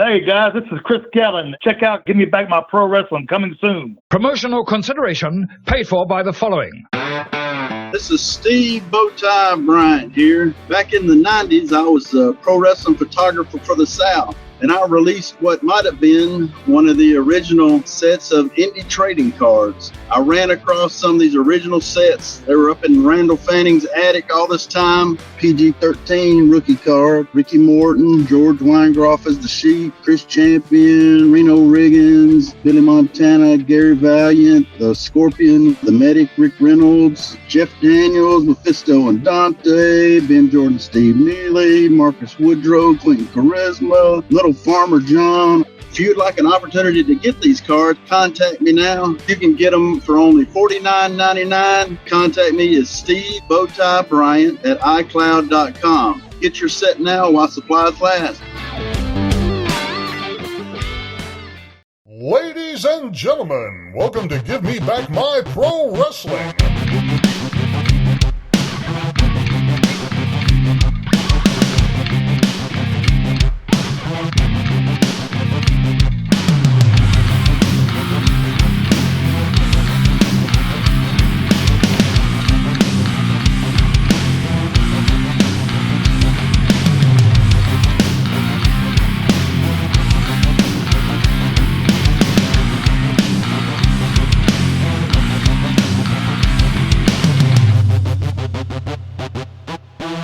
Hey, guys, this is Chris Gatlin. Check out Give Me Back My Pro Wrestling coming soon. Promotional consideration paid for by the following. This is Steve Bowtie Bryant here. Back in the 90s, I was a pro wrestling photographer for the South, and I released what might have been one of the original sets of indie trading cards. I ran across some of these original sets. They were up in Randall Fanning's attic all this time. PG-13 rookie card, Ricky Morton, George Weingroff as the Sheik, Chris Champion, Reno Riggins, Billy Montana, Gary Valiant, the Scorpion, the Medic, Rick Reynolds, Jeff Daniels, Mephisto and Dante, Ben Jordan, Steve Neely, Marcus Woodrow, Quinton Quarisma, Little Farmer John. If you'd like an opportunity to get these cards, contact me now. You can get them for only $49.99. Contact me at stevebowtiebryant at iCloud.com. Get your set now while supplies last. Ladies and gentlemen, welcome to Give Me Back My Pro Wrestling.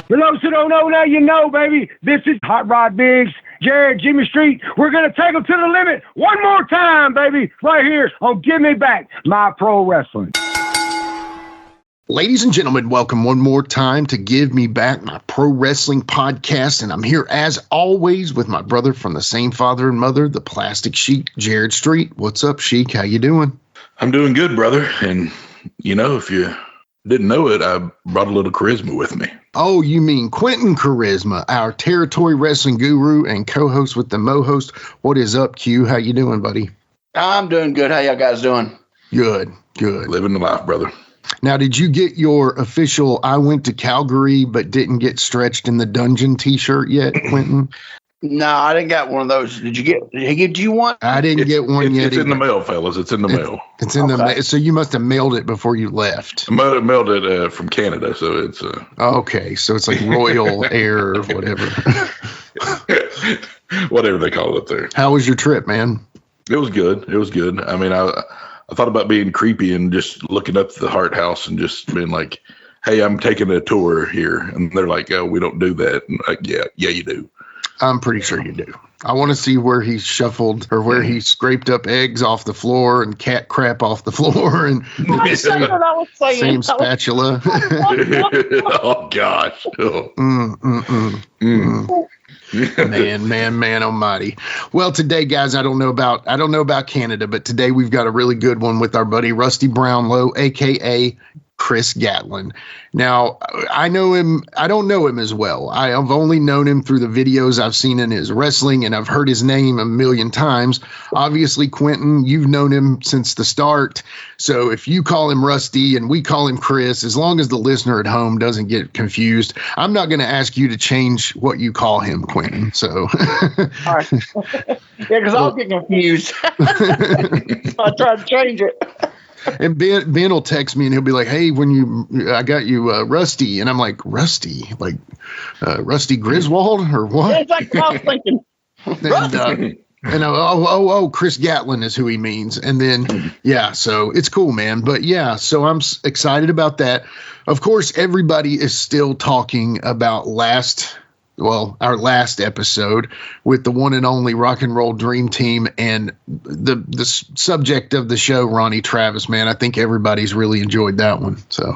For those who don't know, now you know, baby. This is Hot Rod Biggs, Jared, Jimmy Street. We're going to take them to the limit one more time, baby, right here on Give Me Back My Pro Wrestling. Ladies and gentlemen, welcome one more time to Give Me Back My Pro Wrestling podcast, and I'm here as always with my brother from the same father and mother, the Plastic Sheik, Jared Street. What's up, Sheik? How you doing? I'm doing good, brother. And, you know, if you didn't know it, I brought a little charisma with me. Oh, you mean Quinton Quarisma, our territory wrestling guru and co-host with the Mo-host. What is up, Q? How you doing, buddy? I'm doing good. How y'all guys doing? Good, good. Living the life, brother. Now, did you get your official I went to Calgary but didn't get stretched in the dungeon t-shirt yet, Quinton? No, I didn't got one of those. Did you want? I didn't get one yet. It's in the mail, fellas. It's in the mail. It's in the mail. So you must have mailed it before you left. I mailed it from Canada, so it's okay, so it's like Royal Air or whatever. Whatever they call it there. How was your trip, man? It was good. It was good. I mean, I thought about being creepy and just looking up the Hart House and just being like, "Hey, I'm taking a tour here," and they're like, "Oh, we don't do that." And like, yeah, you do. I'm pretty sure you do. I want to see where he shuffled or where he scraped up eggs off the floor and cat crap off the floor and same spatula. Oh gosh. Oh. Man almighty. Well, today, guys, I don't know about Canada, but today we've got a really good one with our buddy Rusty Brownlow, aka Chris Gatlin. Now, I know him. I don't know him as well. I've only known him through the videos I've seen in his wrestling, and I've heard his name a million times. Obviously, Quinton, you've known him since the start. So if you call him Rusty and we call him Chris, as long as the listener at home doesn't get confused, I'm not going to ask you to change what you call him, Quinton. So, all right. Yeah, because I'll get confused. I try to change it. And Ben will text me and he'll be like, "Hey, I got you Rusty," and I'm like, "Rusty, like Rusty Griswold or what?" Yeah, exactly what I was thinking. And Chris Gatlin is who he means. And then so it's cool, man. But yeah, so I'm excited about that. Of course, everybody is still talking about our last episode with the one and only Rock and Roll Dream Team and the subject of the show, Ronnie Travis, man. I think everybody's really enjoyed that one. So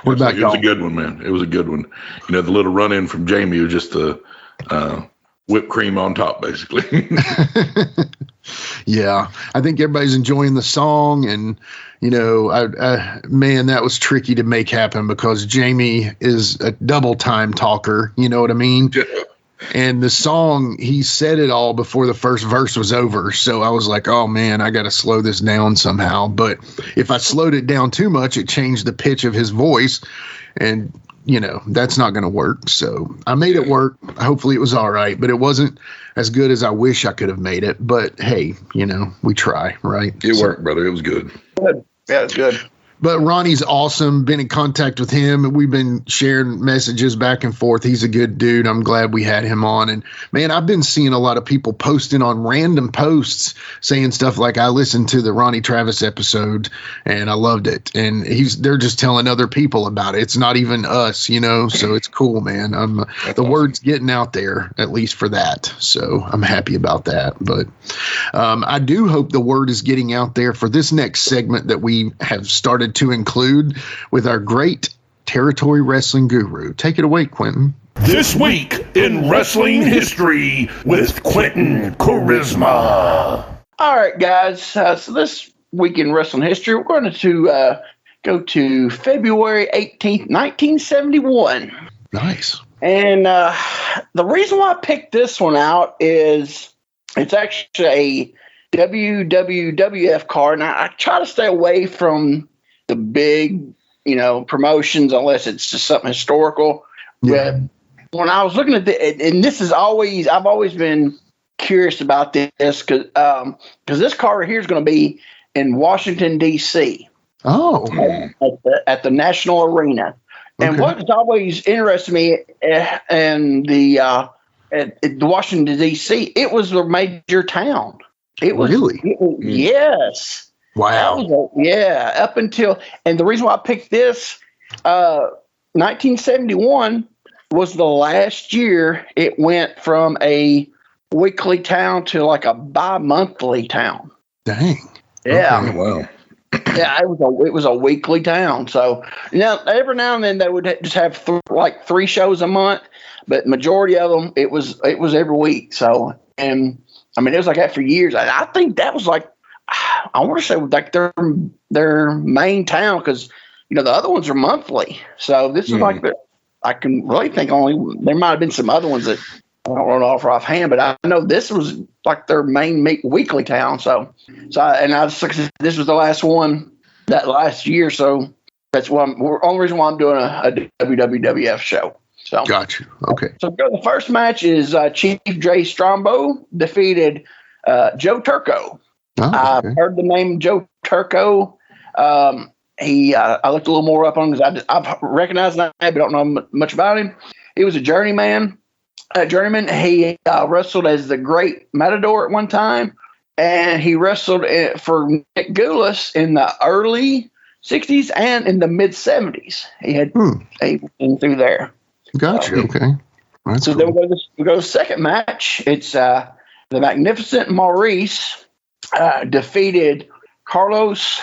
what about y'all? It was a good one, man. It was a good one. You know, the little run in from Jamie was just the whipped cream on top, basically. Yeah, I think everybody's enjoying the song, and you know, man, that was tricky to make happen because Jamie is a double time talker. You know what I mean? Yeah. And the song, he said it all before the first verse was over. So I was like, oh man, I got to slow this down somehow. But if I slowed it down too much, it changed the pitch of his voice. And that's not going to work. So I made it work. Hopefully it was all right, but it wasn't as good as I wish I could have made it. But hey, we try, right? It worked, brother. It was good. Good. Yeah, it's good. But Ronnie's awesome. Been in contact with him. We've been sharing messages back and forth. He's a good dude. I'm glad we had him on. And man, I've been seeing a lot of people posting on random posts saying stuff like, I listened to the Ronnie Travis episode and I loved it. And they're just telling other people about it. It's not even us, so it's cool, man. The word's getting out there, at least for that. So I'm happy about that. But I do hope the word is getting out there for this next segment that we have started to include with our great territory wrestling guru. Take it away, Quinton. This week in wrestling history with Quinton Quarisma. All right, guys. So this week in wrestling history, we're going to go to February 18th, 1971. Nice. And the reason why I picked this one out is it's actually a WWF card. And I try to stay away from the big, promotions, unless it's just something historical. Yeah. But when I was looking at and this is I've always been curious about this because this card right here is going to be in Washington, D.C. Oh. At the National Arena. And Okay. what's always interested me in the Washington, D.C., it was a major town. It was Really? Yes. Wow. Up until, and the reason why I picked this, 1971 was the last year it went from a weekly town to like a bi-monthly town. Dang. Yeah. Okay. Wow. Yeah, it was a weekly town. So every now and then they would just have three shows a month, but majority of them it was every week. So, and I mean it was like that for years. I think that was like, I want to say like their main town because the other ones are monthly. So this is like I can really think there might have been some other ones that I don't run offhand, but I know this was like their main weekly town. So this was the last one that last year. So that's only reason why I'm doing a WWF show. So Got you. Okay. So the first match is Chief Dre Strombo defeated Joe Turco. Oh, okay. I've heard the name Joe Turco. I looked a little more up on him because I've recognized that name, but don't know much about him. He was a journeyman. He wrestled as the Great Matador at one time, and he wrestled for Nick Goulas in the early 60s and in the mid 70s. He had been through there. Got you. Okay. That's So cool. then we go to the second match. It's the Magnificent Maurice defeated Carlos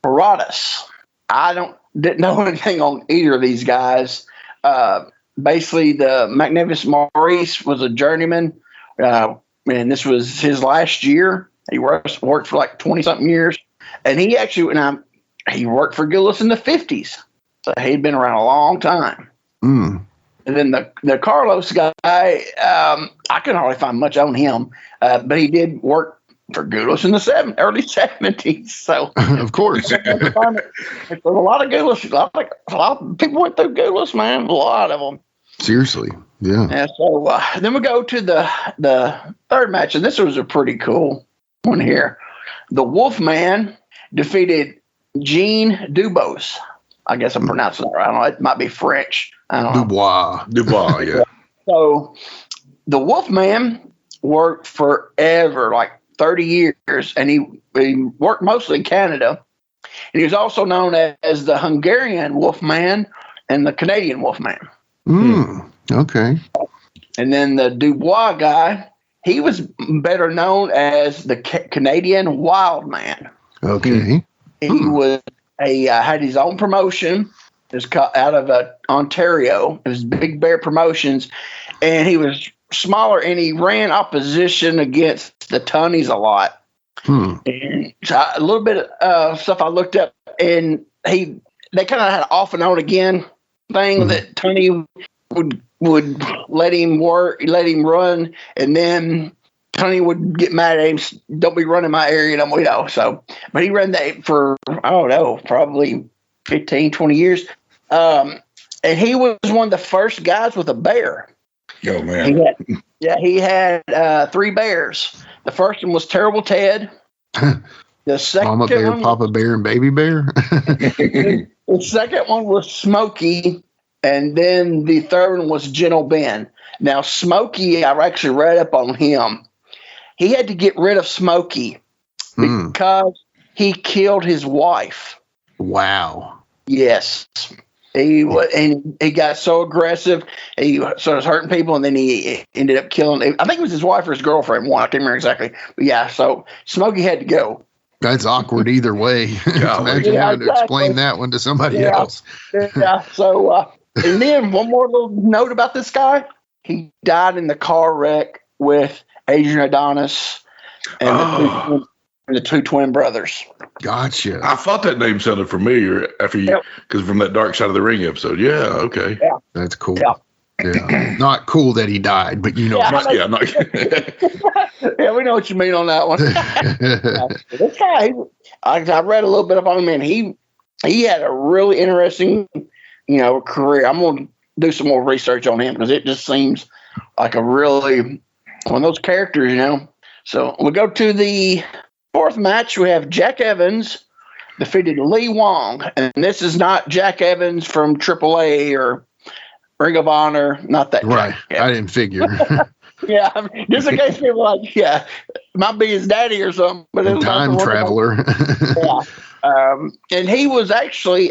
Paradas. I didn't know anything on either of these guys. Basically, the Magnificent Maurice was a journeyman, and this was his last year. He worked for like 20-something years, and he actually he worked for Gillis in the 50s, so he'd been around a long time. Mm. And then the Carlos guy, I couldn't hardly find much on him, but he did work for Goulas in the early 70s. So Of course. there's a lot of Goulas. A lot of people went through Goulas, man. A lot of them. Seriously. Yeah. Yeah. So then we go to the third match, and this was a pretty cool one here. The Wolfman defeated Jean Dubos. I guess I'm pronouncing that right. I don't know. It might be French. I don't know. Dubois, yeah. So the Wolfman worked forever, like 30 years, and he worked mostly in Canada. And he was also known as the Hungarian Wolfman and the Canadian Wolfman. Okay. And then the Dubois guy, he was better known as the Canadian Wildman. Okay. He was had his own promotion. It was out of Ontario. It was Big Bear Promotions, and he was smaller, and he ran opposition against the Tunnies a lot. And so a little bit of stuff I looked up, and they kind of had an off and on again thing that Tunney would let him work, let him run, and then Tunney would get mad at him. Don't be running my area, so. But he ran that for I don't know, probably 15, 20 years. And he was one of the first guys with a bear. Oh, man. He had 3 bears. The first one was Terrible Ted. The second Mama bear, one, Papa bear, and baby bear. the second one was Smokey, and then the third one was Gentle Ben. Now, Smokey, I actually read up on him. He had to get rid of Smokey because he killed his wife. Wow. Yes. He got so aggressive. He started hurting people, and then he ended up killing. I think it was his wife or his girlfriend. One, I can't remember exactly. But yeah, so Smokey had to go. That's awkward either way. Imagine having to explain that one to somebody else. Yeah. So, and then one more little note about this guy. He died in the car wreck with Adrian Adonis and the two twin brothers. Gotcha. I thought that name sounded familiar because from that Dark Side of the Ring episode. Yeah, okay. Yeah. That's cool. Yeah. Not cool that he died, but you know. Yeah, we know what you mean on that one. This guy, I read a little bit about him, and he had a really interesting, career. I'm going to do some more research on him because it just seems like a really one of those characters, So we'll go to the 4th match. We have Jack Evans defeated Lee Wong, and this is not Jack Evans from AAA or Ring of Honor, not that. Right. I didn't figure. Yeah, just in case people are like, it might be his daddy or something. But it was Time Traveler. And he was actually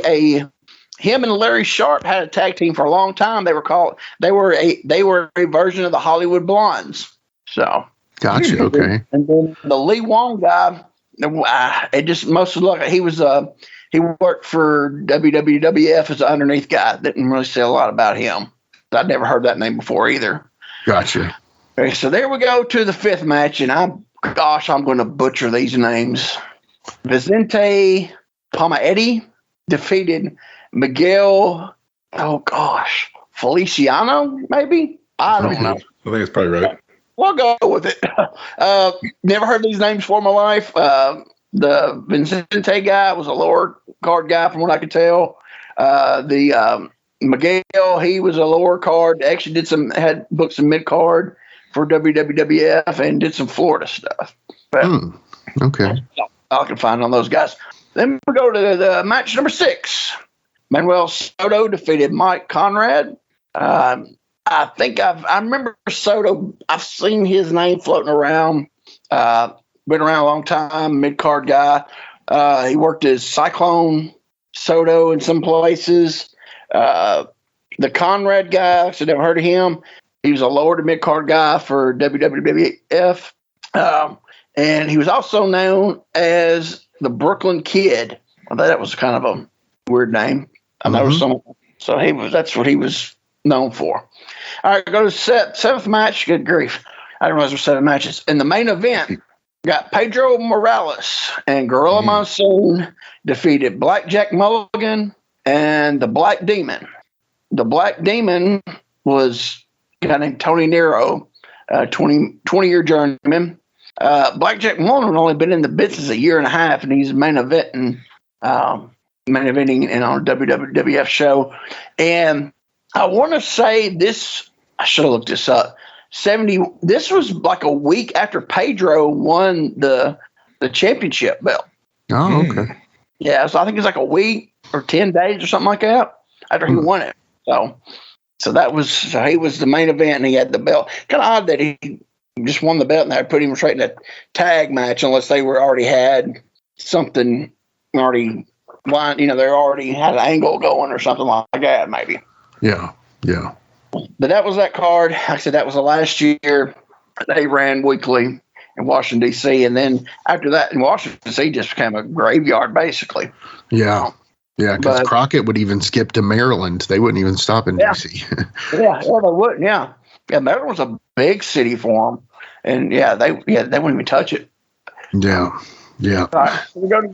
him and Larry Sharp had a tag team for a long time. They were a version of the Hollywood Blondes. So gotcha. Okay. And then the Lee Wong guy, it just most of the luck. He was he worked for WWF as an underneath guy. Didn't really say a lot about him. I'd never heard that name before either. Gotcha. Okay, so there we go to the 5th match, and I'm going to butcher these names. Vicente Pomaetti defeated Miguel. Feliciano, maybe? I don't know. I think it's probably right. We'll go with it. Never heard these names before in my life. The Vicente guy was a lower card guy, from what I could tell. The Miguel, he was a lower card. Actually, had booked some mid card for WWF and did some Florida stuff. But okay, I can find on those guys. Then we go to the match number 6. Manuel Soto defeated Mike Conrad. I think I remember Soto. I've seen his name floating around. Been around a long time, mid-card guy. He worked as Cyclone Soto in some places. The Conrad guy, I never heard of him. He was a lower to mid-card guy for WWF. And he was also known as the Brooklyn Kid. I thought that was kind of a weird name. I noticed that's what he was known for. All right, go to 7th match. Good grief. I didn't realize there were 7 matches. In the main event, got Pedro Morales and Gorilla Monsoon defeated Blackjack Mulligan and the Black Demon. The Black Demon was a guy named Tony Nero, 20-year journeyman. Blackjack Mulligan had only been in the business a year and a half, and he's main eventing on a WWF show. And I want to say this, I should have looked this up. This was like a week after Pedro won the championship belt. Oh, okay. Yeah, so I think it's like a week or 10 days or something like that after he won it. So he was the main event and he had the belt. Kind of odd that he just won the belt and they put him straight in a tag match unless they already had something already lined, they already had an angle going or something like that, maybe. Yeah. But that was that card. Like I said, that was the last year they ran weekly in Washington, D.C. And then after that, in Washington, D.C. just became a graveyard, basically. Yeah. Yeah, because Crockett would even skip to Maryland. They wouldn't even stop in D.C. Yeah, they wouldn't, yeah. Yeah, Maryland was a big city for them. And, they wouldn't even touch it. Yeah. All right, so we're going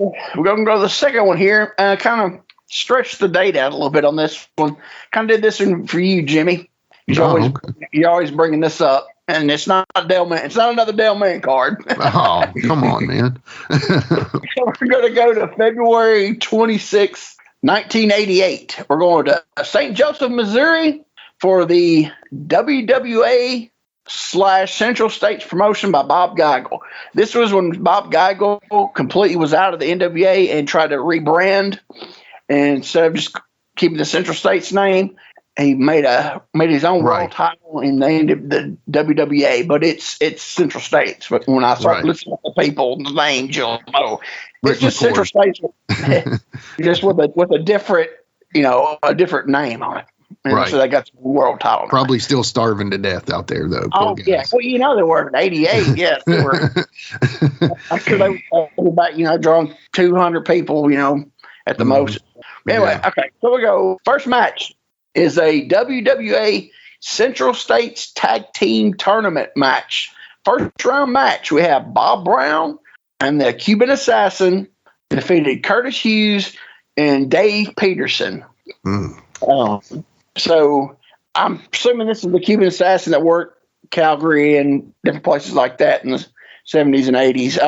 to go to the second one here. Kind of stretch the date out a little bit on this one. Kind of did this one for you, Jimmy. You're always bringing this up, and it's not a Dale Man. It's not another Dale Man card. Oh, come on, man. We're going to go to February 26th, 1988. We're going to St. Joseph, Missouri for the WWA / Central States promotion by Bob Geigel. This was when Bob Geigel completely was out of the NWA and tried to rebrand. And instead of just keeping the Central States name, he made his own world title and named it the WWA. But it's Central States. But when I start listening to people, the names, you'll know it's just Central States, just with a different, a different name on it. And so they got the world title. Probably still starving to death out there, though. Oh, yeah. Well, they were in 88. Yes, they were. I'm sure they were about, drawing 200 people, at the most. Anyway, okay. So we go. First match is a WWA Central States Tag Team Tournament match. First round match, we have Bob Brown and the Cuban Assassin defeated Curtis Hughes and Dave Peterson. So I'm assuming this is the Cuban Assassin that worked Calgary and different places like that in the 70s and 80s.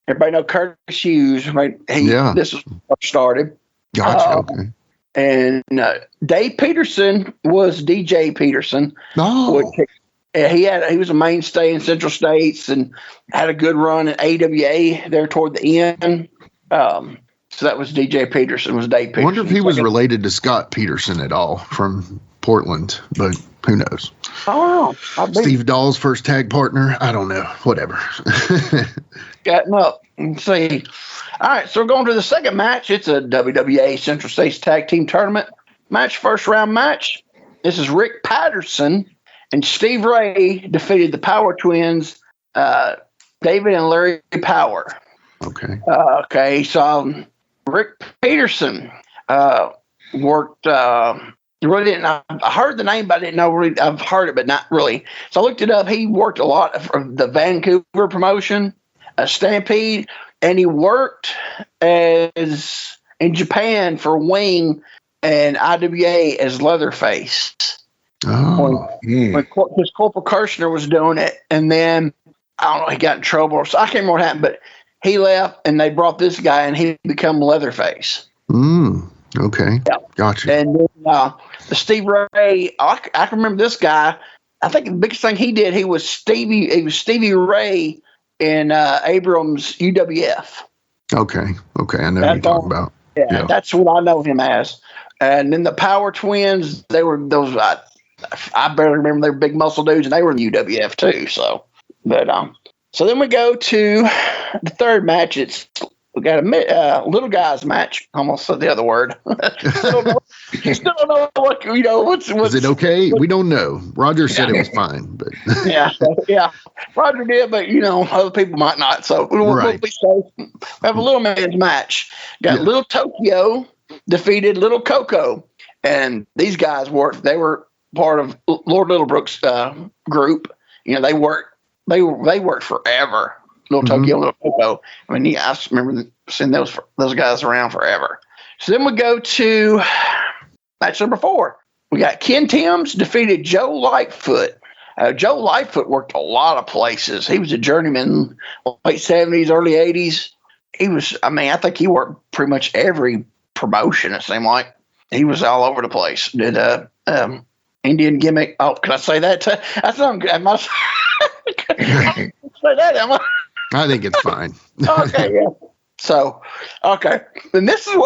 Everybody know Curtis Hughes, right? This was first started. Gotcha. Okay. And Dave Peterson was DJ Peterson. Oh. He was a mainstay in Central States and had a good run at AWA there toward the end. So that was DJ Peterson, was Dave Peterson. I wonder if he was related to Scott Peterson at all from Portland, but who knows? Oh, Steve Dahl's first tag partner. I don't know. Whatever. Gotten up. Let's see. All right, so we're going to the second match. It's a WWA Central States Tag Team Tournament match, first round match. This is Rick Patterson and Steve Ray defeated the Power Twins, David and Larry Power. Okay. So Rick Peterson worked. Really didn't. I heard the name, but I didn't know. Really, I've heard it, but not really. So I looked it up. He worked a lot for the Vancouver promotion, Stampede, and he worked as in Japan for Wing and IWA as Leatherface. Oh, when Corporal Kirshner was doing it, and then I don't know, he got in trouble. So I can't remember what happened, but he left, and they brought this guy, and he became Leatherface. Okay. Yeah. Gotcha. And then the Steve Ray, I can remember this guy. I think the biggest thing he did, he was Stevie Ray in Abrams UWF. Okay. I know who you're talking about. Yeah, that's what I know him as. And then the Power Twins, they were those. I barely remember. They were big muscle dudes, and they were in UWF too. So, but so then we go to the third match. We got a little guys match. Almost said the other word. Still don't know what's. Is it okay? We don't know. Roger said it was fine, but yeah. Roger did, but other people might not. So we'll be safe. We have a little man's match. Got Little Tokyo defeated Little Coco, and these guys they were part of Lord Littlebrook's group. They worked forever. Little Tokyo, Little Coco. I mean, I remember seeing those guys around forever. So then we go to match number 4. We got Ken Timms defeated Joe Lightfoot. Joe Lightfoot worked a lot of places. He was a journeyman, late 70s, early 80s. I think he worked pretty much every promotion, it seemed like. He was all over the place. Did Indian gimmick. Oh, can I say that? That's not good. Am I say that, am I? I think it's fine. Okay, yeah. So, okay. And this is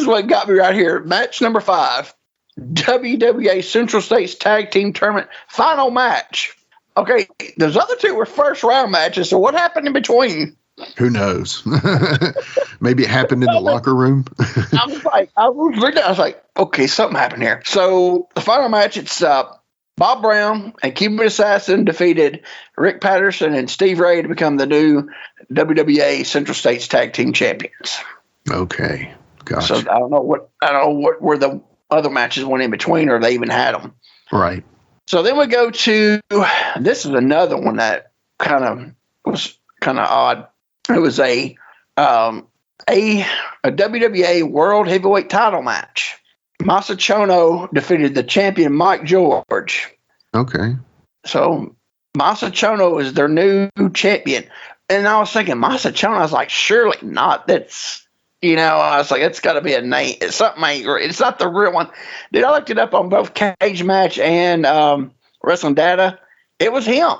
what got me right here. Match number 5. WWA Central States Tag Team Tournament final match. Okay, those other two were first round matches. So what happened in between? Who knows? Maybe it happened in the locker room. I was like, okay, something happened here. So the final match, it's Bob Brown and Cuban Assassin defeated Rick Patterson and Steve Ray to become the new WWA Central States Tag Team Champions. Okay, gotcha. So I don't know what where the other matches went in between, or they even had them. Right. So then we go to this is another one that was kind of odd. It was a WWA World Heavyweight Title match. Masa Chono defeated the champion Mike George. Okay. So Masa Chono is their new champion. And I was thinking, Masa Chono, I was like, surely not. I was like, it's got to be a name. Something ain't right. It's not the real one. Dude, I looked it up on both Cage Match and Wrestling Data. It was him.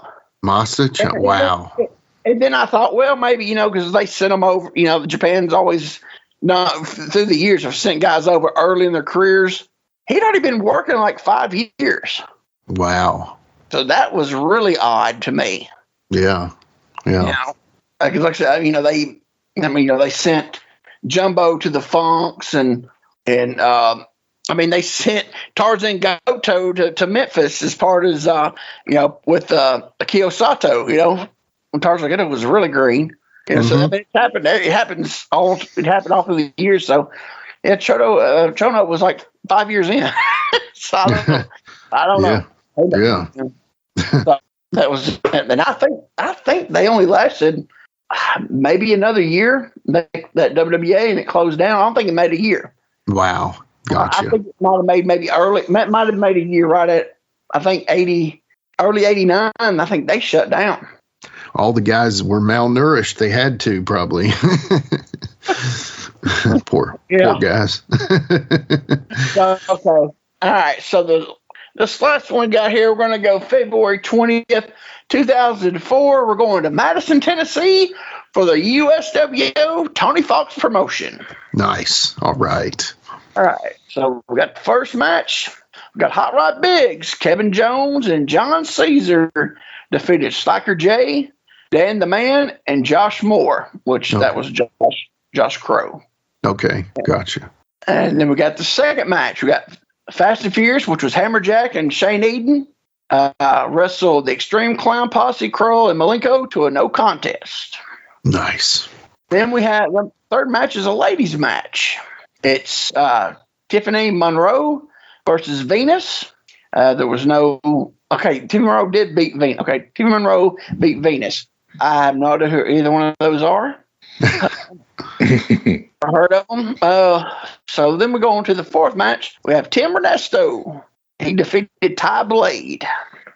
Masa Chun. Wow. And then I thought, well, maybe, because they sent them over. Japan's always, through the years, have sent guys over early in their careers. He'd already been working like 5 years. Wow. So that was really odd to me. Yeah. Yeah. Because like I said, they sent Jumbo to the Funks and they sent Tarzan Goto to Memphis as part of with Akio Sato, when Tarzan Goto was really green. So it happened. It happens all. It happened all through the years. So yeah, Chono was like 5 years in. So I don't know. Yeah. So that was, and I think they only lasted maybe another year. That WWA, and it closed down. I don't think it made a year. Wow. Gotcha. I think it might have made might have made a year right at, I think, early 89. I think they shut down. All the guys were malnourished. They had to, probably. Poor guys. Okay. All right. So this last one we got here, we're going to go February 20th, 2004. We're going to Madison, Tennessee for the USWO Tony Falk promotion. Nice. All right. So we got the first match. We got Hot Rod Biggs, Kevin Jones, and John Caesar defeated Slacker J, Dan the Man, and Josh Moore, which that was Josh Crow. Okay, gotcha. And then we got the second match. We got Fast and Furious, which was Hammerjack and Shane Eden, wrestled the Extreme Clown Posse, Kroll, and Malenko to a no contest. Nice. Then we had the third match is a ladies match. It's Tiffany Monroe versus Venus. There was no. Okay, Tiffany Monroe did beat Venus. Okay, Tiffany Monroe beat Venus. I have no idea who either one of those are. I heard of them. So then we go on to the fourth match. We have Tim Ernesto. He defeated Ty Blade.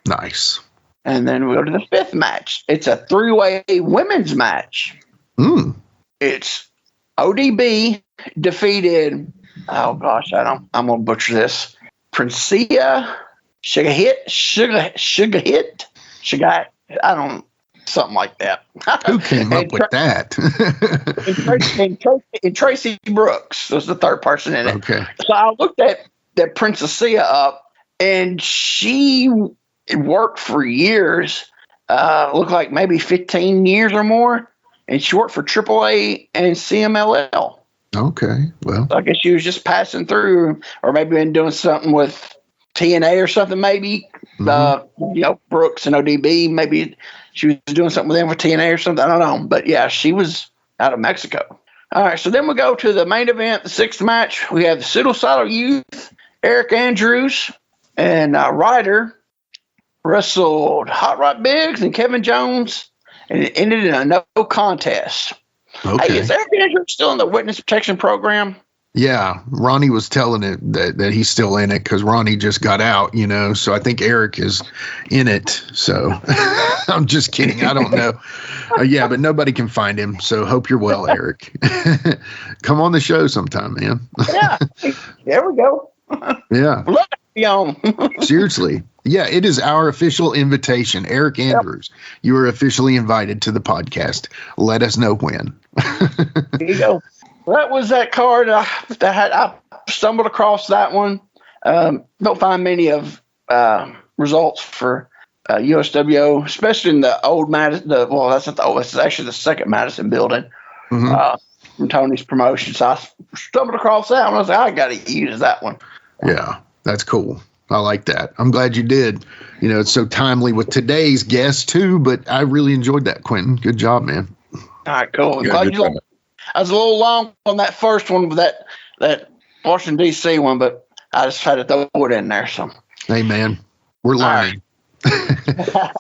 Nice. And then we go to the fifth match. It's a three-way women's match. It's ODB defeated. Oh gosh, I'm gonna butcher this. Princia Sugar Hit. I don't. Something like that. Who came up with that? and Tracy Brooks was the third person in it. Okay. So I looked at Princessia up, and she worked for years. Looked like maybe 15 years or more, and she worked for AAA and CMLL. Okay. Well, so I guess she was just passing through, or maybe been doing something with TNA or something. Maybe Brooks and ODB. Maybe she was doing something with them for TNA or something. I don't know. But yeah, she was out of Mexico. All right. So then we go to the main event, the sixth match. We have the Suicidal Youth, Eric Andrews, and Ryder wrestled Hot Rod Biggs and Kevin Jones, and it ended in a no contest. Okay. Hey, is Eric Andrews still in the witness protection program? Yeah, Ronnie was telling it that he's still in it because Ronnie just got out, so I think Eric is in it. So I'm just kidding. I don't know. Yeah, but nobody can find him. So hope you're well, Eric. Come on the show sometime, man. Yeah, there we go. Yeah. Love to be on. Seriously. Yeah, it is our official invitation. Eric Andrews, you are officially invited to the podcast. Let us know when. There you go. That was that card. I stumbled across that one. Don't find many of results for USWO, especially in the old Madison. That's not the old. It's actually the second Madison building from Tony's promotion. So I stumbled across that one. I was like, I got to use that one. Yeah, that's cool. I like that. I'm glad you did. It's so timely with today's guest too. But I really enjoyed that, Quinton. Good job, man. All right, cool. Yeah, Glad you liked it. I was a little long on that first one with that Washington, D.C. one, but I just had to throw it in there. So, hey, man, we're learning. That's why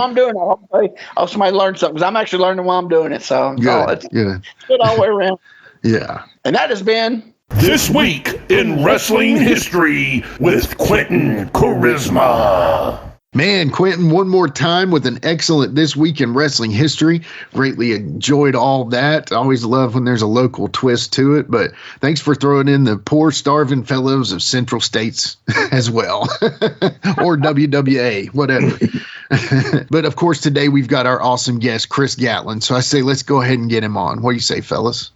I'm doing it. I hope somebody learned something because I'm actually learning while I'm doing it. So, it's good all the way around. Yeah. And that has been This Week in Wrestling History with Quinton Quarisma. Man, Quinton, one more time with an excellent This Week in Wrestling History. Greatly enjoyed all that. I always love when there's a local twist to it, but thanks for throwing in the poor starving fellows of Central States as well, or WWA, whatever. But of course, today we've got our awesome guest, Chris Gatlin. So I say, let's go ahead and get him on. What do you say, fellas?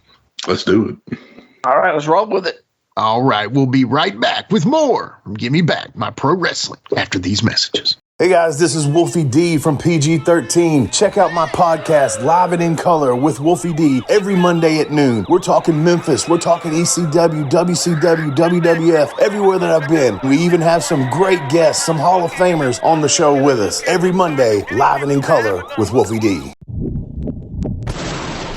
Let's do it. All right, let's roll with it. All right, we'll be right back with more from Give Me Back My Pro Wrestling after these messages. Hey guys, this is Wolfie D from PG-13. Check out my podcast, Live and in Color with Wolfie D, every Monday at noon. We're talking Memphis, we're talking ECW, WCW, WWF, everywhere that I've been. We even have some great guests, some Hall of Famers on the show with us. Every Monday, Live and in Color with Wolfie D.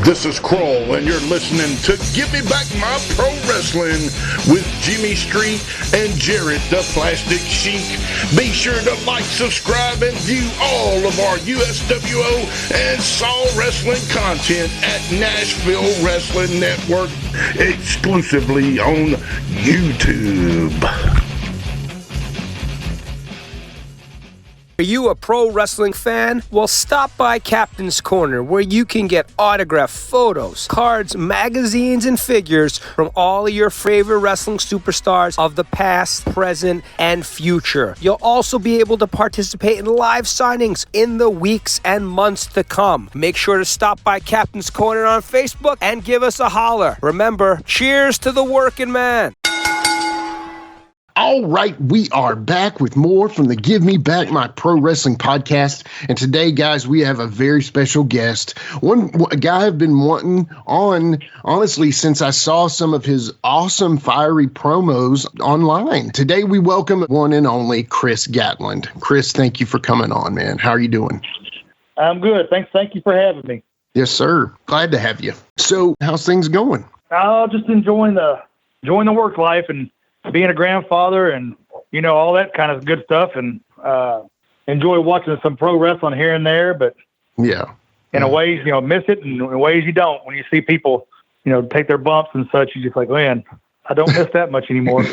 This is Kroll, and you're listening to Give Me Back My Pro Wrestling with Jimmy Street and Jarrett the Plastic Sheik. Be sure to like, subscribe, and view all of our USWO and Saw Wrestling content at Nashville Wrestling Network, exclusively on YouTube. Are you a pro wrestling fan? Well, stop by Captain's Corner, where you can get autographed photos, cards, magazines, and figures from all of your favorite wrestling superstars of the past, present, and future. You'll also be able to participate in live signings in the weeks and months to come. Make sure to stop by Captain's Corner on Facebook and give us a holler. Remember, cheers to the working man. All right, we are back with more from the Give Me Back My Pro Wrestling podcast. And today, guys, we have a very special guest. A guy I've been wanting on, honestly, since I saw some of his awesome, fiery promos online. Today, we welcome one and only Chris Gatlin. Chris, thank you for coming on, man. How are you doing? I'm good. Thank you for having me. Yes, sir. Glad to have you. So, how's things going? Just enjoying the work life and being a grandfather and, all that kind of good stuff, and enjoy watching some pro wrestling here and there, but yeah, in a ways, miss it, and in ways you don't. When you see people, take their bumps and such, you're just like, man, I don't miss that much anymore.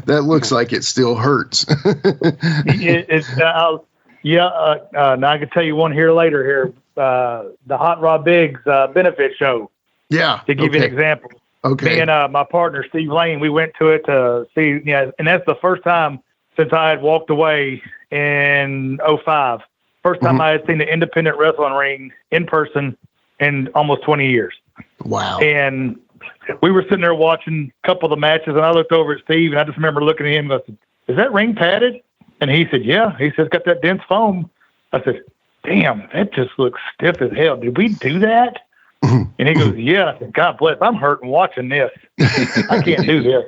That looks like it still hurts. Now I can tell you one here later the Hot Rod Biggs benefit show. Yeah. To give you an example. Okay. Me and my partner, Steve Lane, we went to it to see, and that's the first time since I had walked away in 2005. First time I had seen the independent wrestling ring in person in almost 20 years. Wow. And we were sitting there watching a couple of the matches, and I looked over at Steve, and I just remember looking at him and I said, "Is that ring padded?" And he said, "Yeah." He said, "It's got that dense foam." I said, "Damn, that just looks stiff as hell. Did we do that?" And he goes, "Yeah." I said, "God bless, I'm hurting watching this. I can't do this."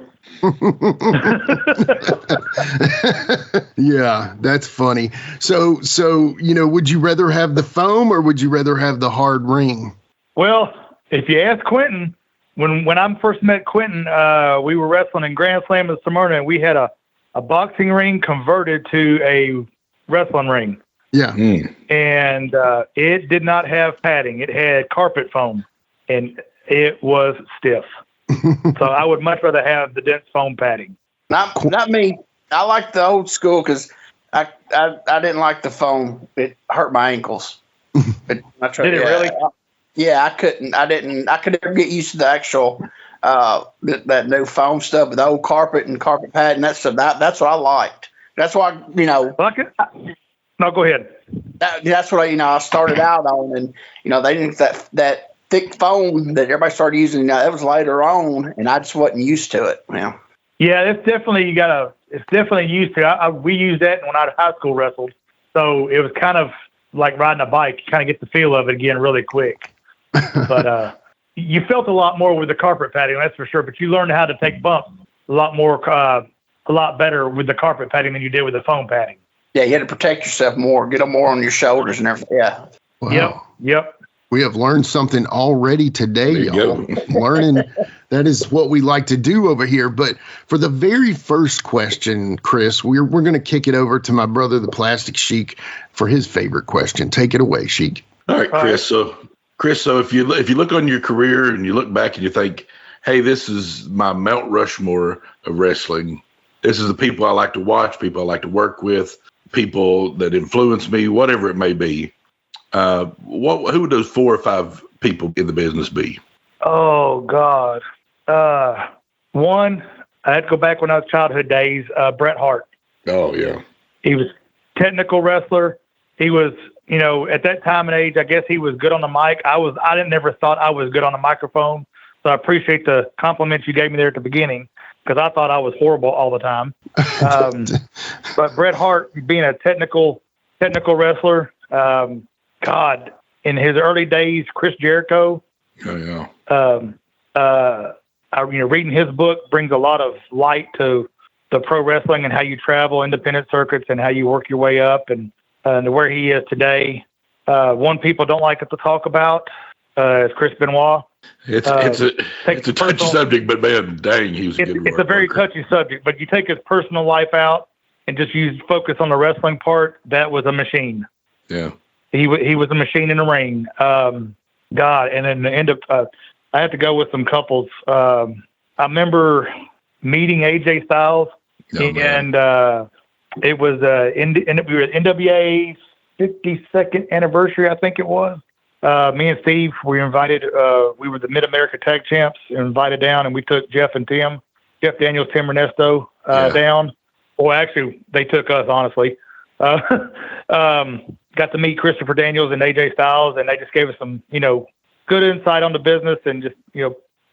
Yeah, that's funny. So, would you rather have the foam or would you rather have the hard ring? Well, if you ask Quinton, when I first met Quinton, we were wrestling in Grand Slam in Smyrna, and we had a boxing ring converted to a wrestling ring. Yeah. And it did not have padding. It had carpet foam, and it was stiff. So I would much rather have the dense foam padding. Not me. I like the old school because I didn't like the foam. It hurt my ankles. Did it really? Yeah, I couldn't. I could never get used to the actual that new foam stuff with the old carpet and carpet pad and that stuff. That's what I liked. That's why No, go ahead. That's what I started out on, and they didn't that thick foam that everybody started using. That was later on, and I just wasn't used to it. Yeah, it's definitely it's definitely used to. We used that when I was high school wrestled, so it was kind of like riding a bike. You kind of get the feel of it again really quick. But you felt a lot more with the carpet padding, that's for sure. But you learned how to take bumps a lot better with the carpet padding than you did with the foam padding. Yeah, you had to protect yourself more, get them more on your shoulders and everything. Yeah. Wow. Yep. We have learned something already today, y'all. Learning, that is what we like to do over here. But for the very first question, Chris, we're going to kick it over to my brother, the Plastic Sheik, for his favorite question. Take it away, Sheik. All right, Chris. So if you look on your career and you look back and you think, hey, this is my Mount Rushmore of wrestling, this is the people I like to watch, people I like to work with, people that influence me, whatever it may be. Who would those 4 or 5 people in the business be? Oh God. One, I had to go back when I was childhood days. Bret Hart. Oh yeah. He was technical wrestler. He was, at that time and age, I guess he was good on the mic. I never thought I was good on the microphone. So I appreciate the compliments you gave me there at the beginning, because I thought I was horrible all the time. But Bret Hart, being a technical wrestler, God, in his early days, Chris Jericho. Oh yeah. Reading his book brings a lot of light to the pro wrestling and how you travel independent circuits and how you work your way up and where he is today. One people don't like to talk about is Chris Benoit. It's a touchy subject, but man, dang, he was a good. It's a very touchy subject, but you take his personal life out and just focus on the wrestling part. That was a machine. Yeah, he was a machine in the ring. God, and in the end of, I have to go with some couples. I remember meeting AJ Styles, and it was we were at NWA 52nd anniversary, I think it was. Me and Steve, we were invited. We were the Mid-America Tag Champs, invited down, and we took Jeff Daniels, Tim Ernesto down. Well, actually, they took us, honestly. Got to meet Christopher Daniels and AJ Styles, and they just gave us some, good insight on the business and just,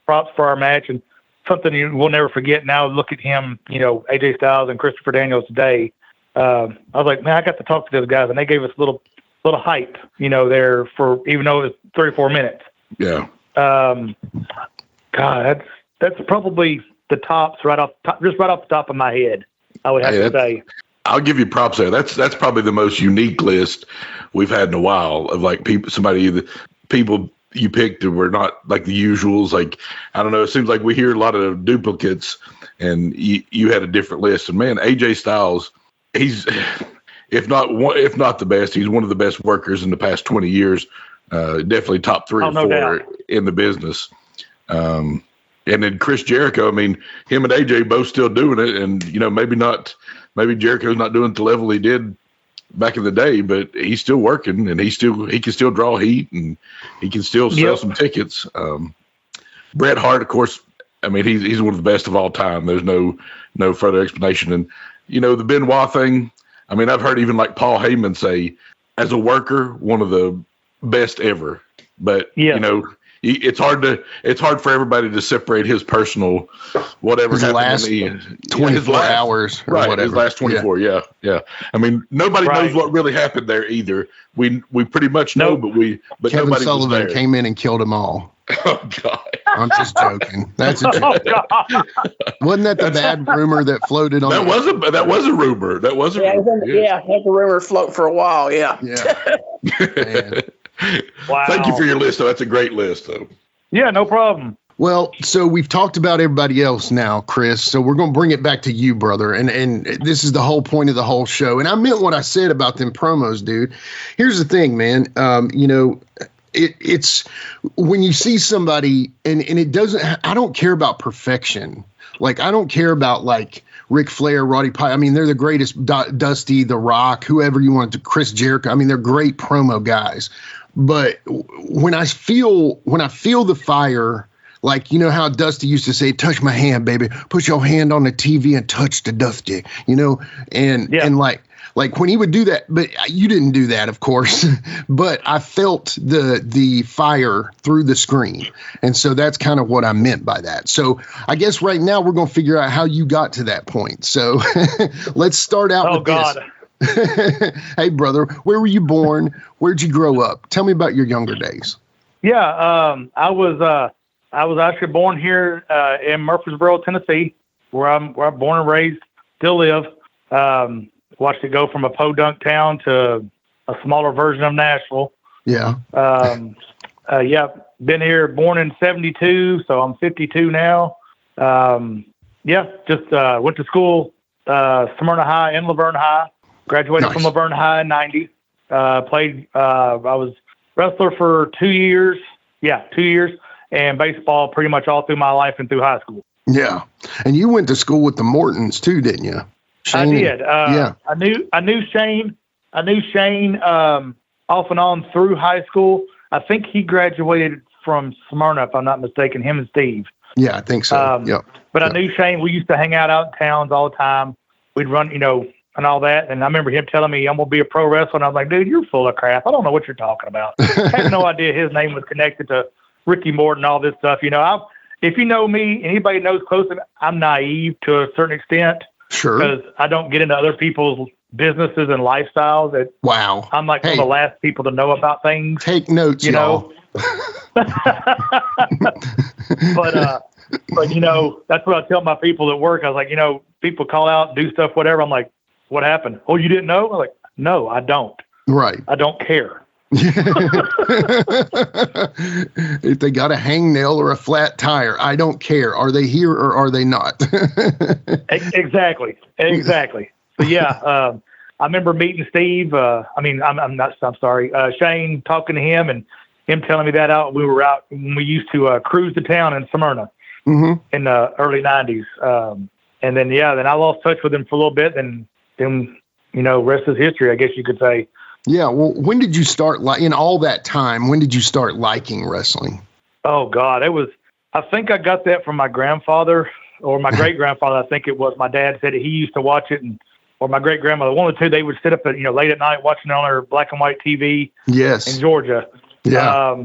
props for our match and something you will never forget. Now look at him, AJ Styles and Christopher Daniels today. I was like, man, I got to talk to those guys, and they gave us a little hype, there for, even though it was 3 or 4 minutes. Yeah. God, that's probably the tops just right off the top of my head, I would have to say. I'll give you props there. That's probably the most unique list we've had in a while of like people you picked were not like the usuals. Like, I don't know. It seems like we hear a lot of duplicates, and you had a different list. And man, AJ Styles, he's if not the best, he's one of the best workers in the past 20 years. Definitely top 3 or 4 in the business. And then Chris Jericho, I mean, him and AJ both still doing it, and maybe Jericho's not doing it the level he did back in the day, but he's still working, and he can still draw heat, and he can still sell some tickets. Bret Hart, of course, I mean, he's one of the best of all time. There's no further explanation. And the Benoit thing, I mean, I've heard even like Paul Heyman say, as a worker, one of the best ever. But it's hard for everybody to separate his personal whatever his last 24 hours or right, whatever. His last 24, yeah. I mean, nobody knows what really happened there either. We pretty much know, but Kevin nobody Sullivan was there. came in and killed them all. Oh God! I'm just joking. That's a joke. Wasn't that the bad rumor that floated on? That was a rumor. That was a rumor. Yeah, had the rumor float for a while. Yeah. Man. Wow. Thank you for your list, though. That's a great list, though. Yeah, no problem. Well, so we've talked about everybody else now, Chris. So we're going to bring it back to you, brother. And this is the whole point of the whole show. And I meant what I said about them promos, dude. Here's the thing, man. It's when you see somebody and it doesn't, I don't care about perfection. Like, I don't care about like Ric Flair, Roddy Piper. I mean, they're the greatest. Dusty, The Rock, whoever you want to, Chris Jericho. I mean, they're great promo guys. But when I feel the fire, like, how Dusty used to say, touch my hand, baby, put your hand on the TV and touch the Dusty, and like when he would do that, but you didn't do that, of course, but I felt the fire through the screen. And so that's kind of what I meant by that. So I guess right now we're going to figure out how you got to that point. So let's start out with this. Hey, brother, where were you born? Where'd you grow up? Tell me about your younger days. Yeah, I was actually born here in Murfreesboro, Tennessee, where I'm born and raised, still live. Watched it go from a podunk town to a smaller version of Nashville. Yeah. Been here, born in 72, so I'm 52 now. Just went to school, Smyrna High and Laverne High. Graduated from Laverne High in 90. I was wrestler for 2 years. Yeah, 2 years. And baseball pretty much all through my life and through high school. Yeah. And you went to school with the Mortons too, didn't you? Shane, I did. Yeah. I knew Shane. Off and on through high school. I think he graduated from Smyrna, if I'm not mistaken, him and Steve. Yeah, I think so. Yep. But I knew Shane. We used to hang out in towns all the time. We'd run, and all that. And I remember him telling me, I'm going to be a pro wrestler. And I was like, dude, you're full of crap. I don't know what you're talking about. I had no idea his name was connected to Ricky Morton, all this stuff. If you know me, anybody knows close, I'm naive to a certain extent. Sure. Because I don't get into other people's businesses and lifestyles. Wow. I'm like one of the last people to know about things. Take notes, y'all. But that's what I tell my people at work. I was like, people call out, do stuff, whatever. I'm like, what happened? Oh, you didn't know? I'm like, no, I don't. Right. I don't care. If they got a hangnail or a flat tire, I don't care. Are they here or are they not? Exactly. So yeah, I remember meeting Steve. Shane, talking to him and him telling me that we were out when we used to cruise to town in Smyrna in the early 90s. And then I lost touch with him for a little bit, and then rest is history, I guess you could say. Yeah. Well, when did you start in all that time? When did you start liking wrestling? Oh God, I think I got that from my grandfather or my great grandfather. I think it was. My dad said he used to watch it, or my great grandmother. One of the two. They would sit up at late at night watching it on their black and white TV. Yes. In Georgia. Yeah.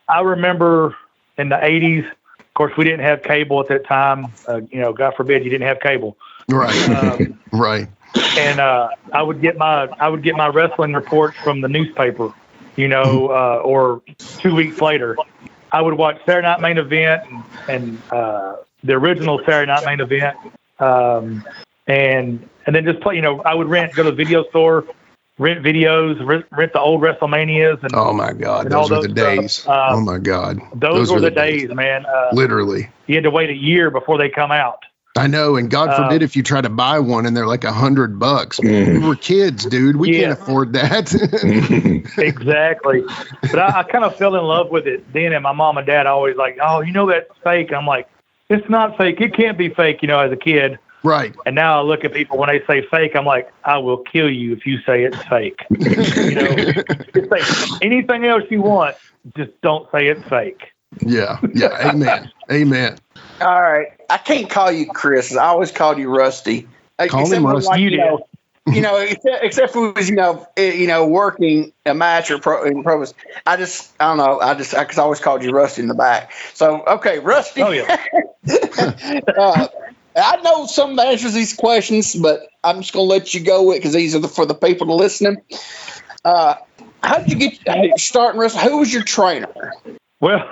I remember in the 80s. Of course, we didn't have cable at that time. God forbid you didn't have cable. Right. Right. And I would get my wrestling reports from the newspaper, or 2 weeks later. I would watch Saturday Night Main Event and the original Saturday Night Main Event, and then just play. I would go to the video store, rent videos, rent the old WrestleManias. And oh my God, those were the days. Oh my God, those were the days, man. Literally, you had to wait a year before they come out. I know, and God forbid if you try to buy one and they're like $100. We were kids, dude. We can't afford that. Exactly. But I kind of fell in love with it then, and my mom and dad always like, oh, that's fake. I'm like, it's not fake. It can't be fake, as a kid. Right. And now I look at people when they say fake, I'm like, I will kill you if you say it's fake. Just say anything else you want, just don't say it's fake. Yeah. Amen. All right. I can't call you Chris. I always called you Rusty. Call him Rusty. Except for working a match or pro. I don't know. Because I always called you Rusty in the back. So okay, Rusty. Oh yeah. I know some of the answers to these questions, but I'm just gonna let you go with because these are for the people to listening. How did you get starting wrestling? Who was your trainer? Well,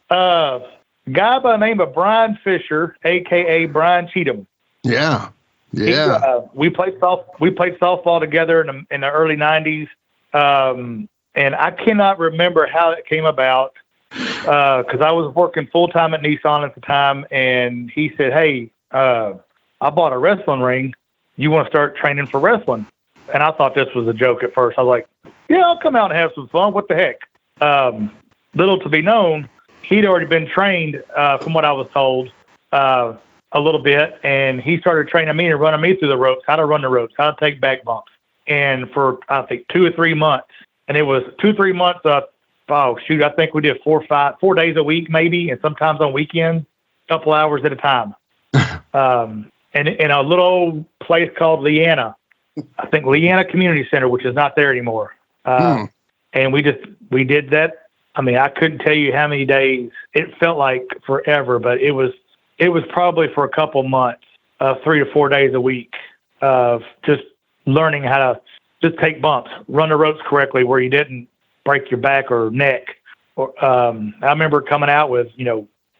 guy by the name of Brian Fisher, aka Brian Cheatum. Yeah. We played softball together in the early 90s, and I cannot remember how it came about because I was working full time at Nissan at the time, and he said, "Hey, I bought a wrestling ring. You want to start training for wrestling?" And I thought this was a joke at first. I was like, "Yeah, I'll come out and have some fun. What the heck?" Little to be known, he'd already been trained, from what I was told, a little bit, and he started training me and running me through the ropes, how to run the ropes, how to take back bumps. And for, I think, 2 or 3 months, and it was 2 or 3 months, I think we did 4 days a week maybe, and sometimes on weekends, a couple hours at a time. And in a little old place called Leanna, I think Leanna Community Center, which is not there anymore. And we did that. I mean, I couldn't tell you how many days. It felt like forever, but it was probably for a couple months, 3 to 4 days a week of just learning how to just take bumps, run the ropes correctly where you didn't break your back or neck. Or I remember coming out with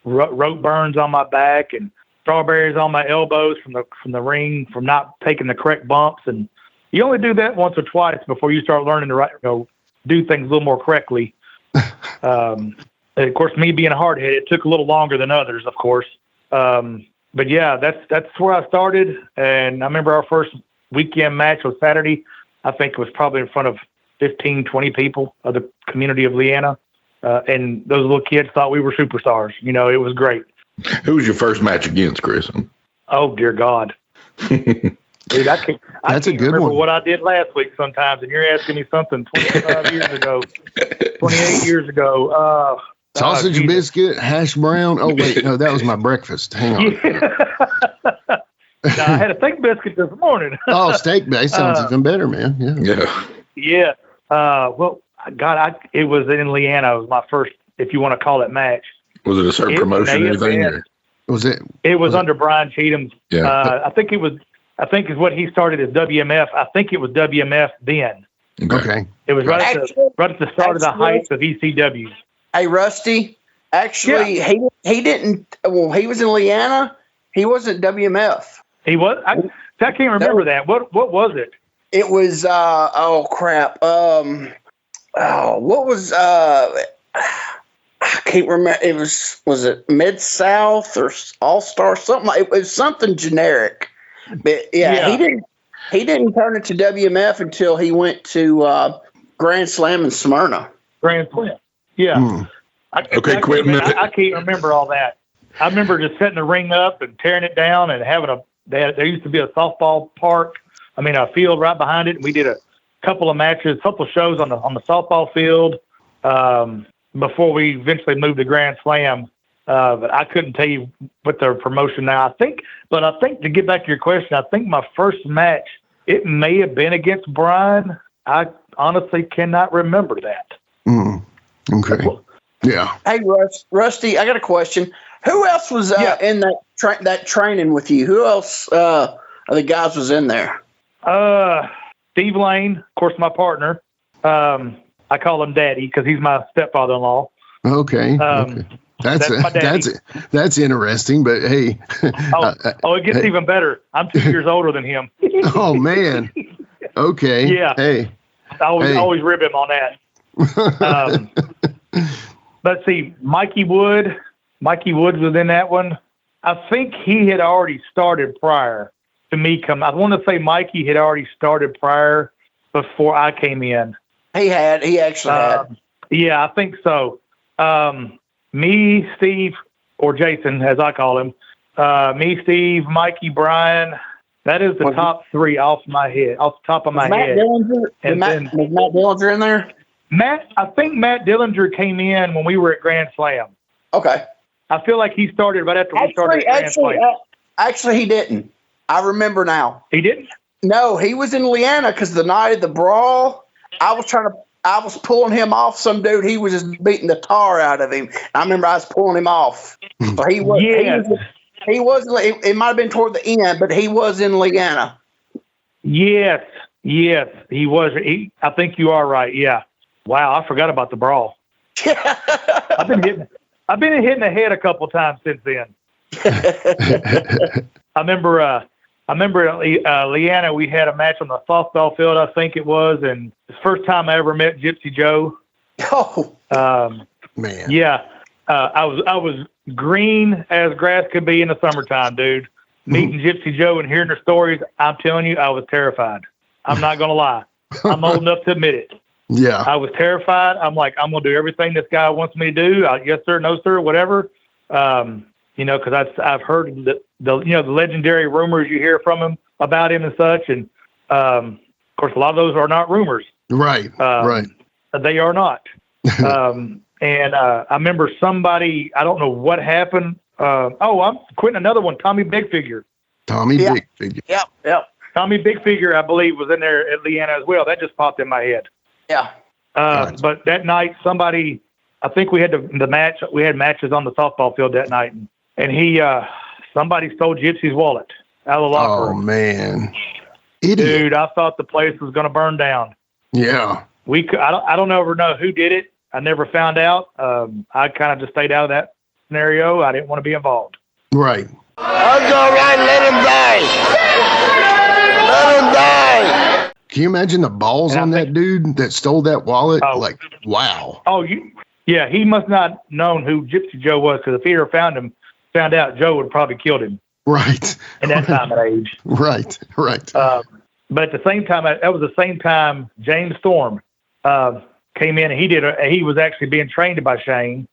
rope burns on my back and strawberries on my elbows from the ring from not taking the correct bumps. And you only do that once or twice before you start learning to do things a little more correctly. And of course, me being a hard head, it took a little longer than others, of course. But yeah, that's where I started. And I remember our first weekend match was Saturday. I think it was probably in front of 15, 20 people of the community of Leanna. And those little kids thought we were superstars. It was great. Who was your first match against, Chris? Oh, dear God. Dude, I can't remember what I did last week sometimes, and you're asking me something 25 years ago, 28 years ago. Sausage biscuit, hash brown. Oh, wait, no, that was my breakfast. Hang on. Yeah. No, I had a steak biscuit this morning. Oh, steak base sounds even better, man. Yeah. Yeah. Well, God, it was in Leanna. It was my first, if you want to call it, match. Was it a certain promotion or anything? Or? Was it? It was under Brian Cheatum. Yeah. I think is what he started as WMF. I think it was WMF then. Okay. It was right at the start of the heights of ECW. Hey, Rusty. Actually, he didn't. Well, he was in Leanna. He wasn't WMF. He was. I can't remember that. What was it? It was. Oh crap. What was? I can't remember. It was it Mid South or All Star something? It was something generic. But he didn't turn it to WMF until he went to Grand Slam in Smyrna. Grand Slam. Yeah. Okay, Quinton. I can't remember all that. I remember just setting the ring up and tearing it down and having there used to be a softball park. I mean, a field right behind it. And we did a couple of matches, a couple of shows on the softball field before we eventually moved to Grand Slam. But I couldn't tell you what their promotion now. I think to get back to your question, I think my first match, it may have been against Brian. I honestly cannot remember that. Okay. Yeah. Hey, Rusty, I got a question. Who else was in that training with you? Who else of the guys was in there? Steve Lane, of course, my partner. I call him Daddy because he's my stepfather-in-law. Okay. That's interesting, but hey. It gets even better. I'm 2 years older than him. Oh man. Okay. Yeah. Hey. I always rib him on that. Let's see, Mikey Woods was in that one. I think he had already started prior to me I want to say Mikey had already started prior before I came in. He actually had. Yeah, I think so. Me, Steve, or Jason, as I call him. Me, Steve, Mikey, Brian. That is the top three off the top of my head. Was Matt Dillinger in there? I think Matt Dillinger came in when we were at Grand Slam. Okay. I feel like he started right after we started at Grand Slam. Actually, he didn't. I remember now. He didn't? No, he was in Leanna because the night of the brawl, I was pulling him off some dude. He was just beating the tar out of him. I remember I was pulling him off. So he was. It might have been toward the end, but he was in Leanna. Yes, he was. I think you are right. Yeah. Wow, I forgot about the brawl. I've been hitting the head a couple times since then. I remember at Leanna, we had a match on the softball field, I think it was, and it's the first time I ever met Gypsy Joe. Oh, man. Yeah, I was green as grass could be in the summertime, dude. Meeting Gypsy Joe and hearing her stories, I'm telling you, I was terrified. I'm not gonna lie. I'm old enough to admit it. Yeah. I was terrified. I'm like, I'm going to do everything this guy wants me to do. Yes, sir. No, sir. Whatever. Because I've heard the legendary rumors you hear from him about him and such. And, of course, a lot of those are not rumors. Right. Right. They are not. And I remember somebody, I don't know what happened. I'm quitting another one. Tommy Bigfigure. Bigfigure. Yep. Tommy Bigfigure, I believe, was in there at Leanna as well. That just popped in my head. Yeah. But that night, I think we had the match. We had matches on the softball field that night, and somebody stole Gypsy's wallet out of the locker room. Oh man, idiot! Dude, I thought the place was going to burn down. Yeah. I don't ever know who did it. I never found out. I kind of just stayed out of that scenario. I didn't want to be involved. Right. That's all right. Let him die. Let him die. Can you imagine the balls on that dude that stole that wallet? Wow. Oh, yeah. He must not known who Gypsy Joe was, because if he ever found out, Joe would have probably killed him. Right. In that time and age. Right. But at the same time, that was the same time James Storm came in, and he was actually being trained by Shane.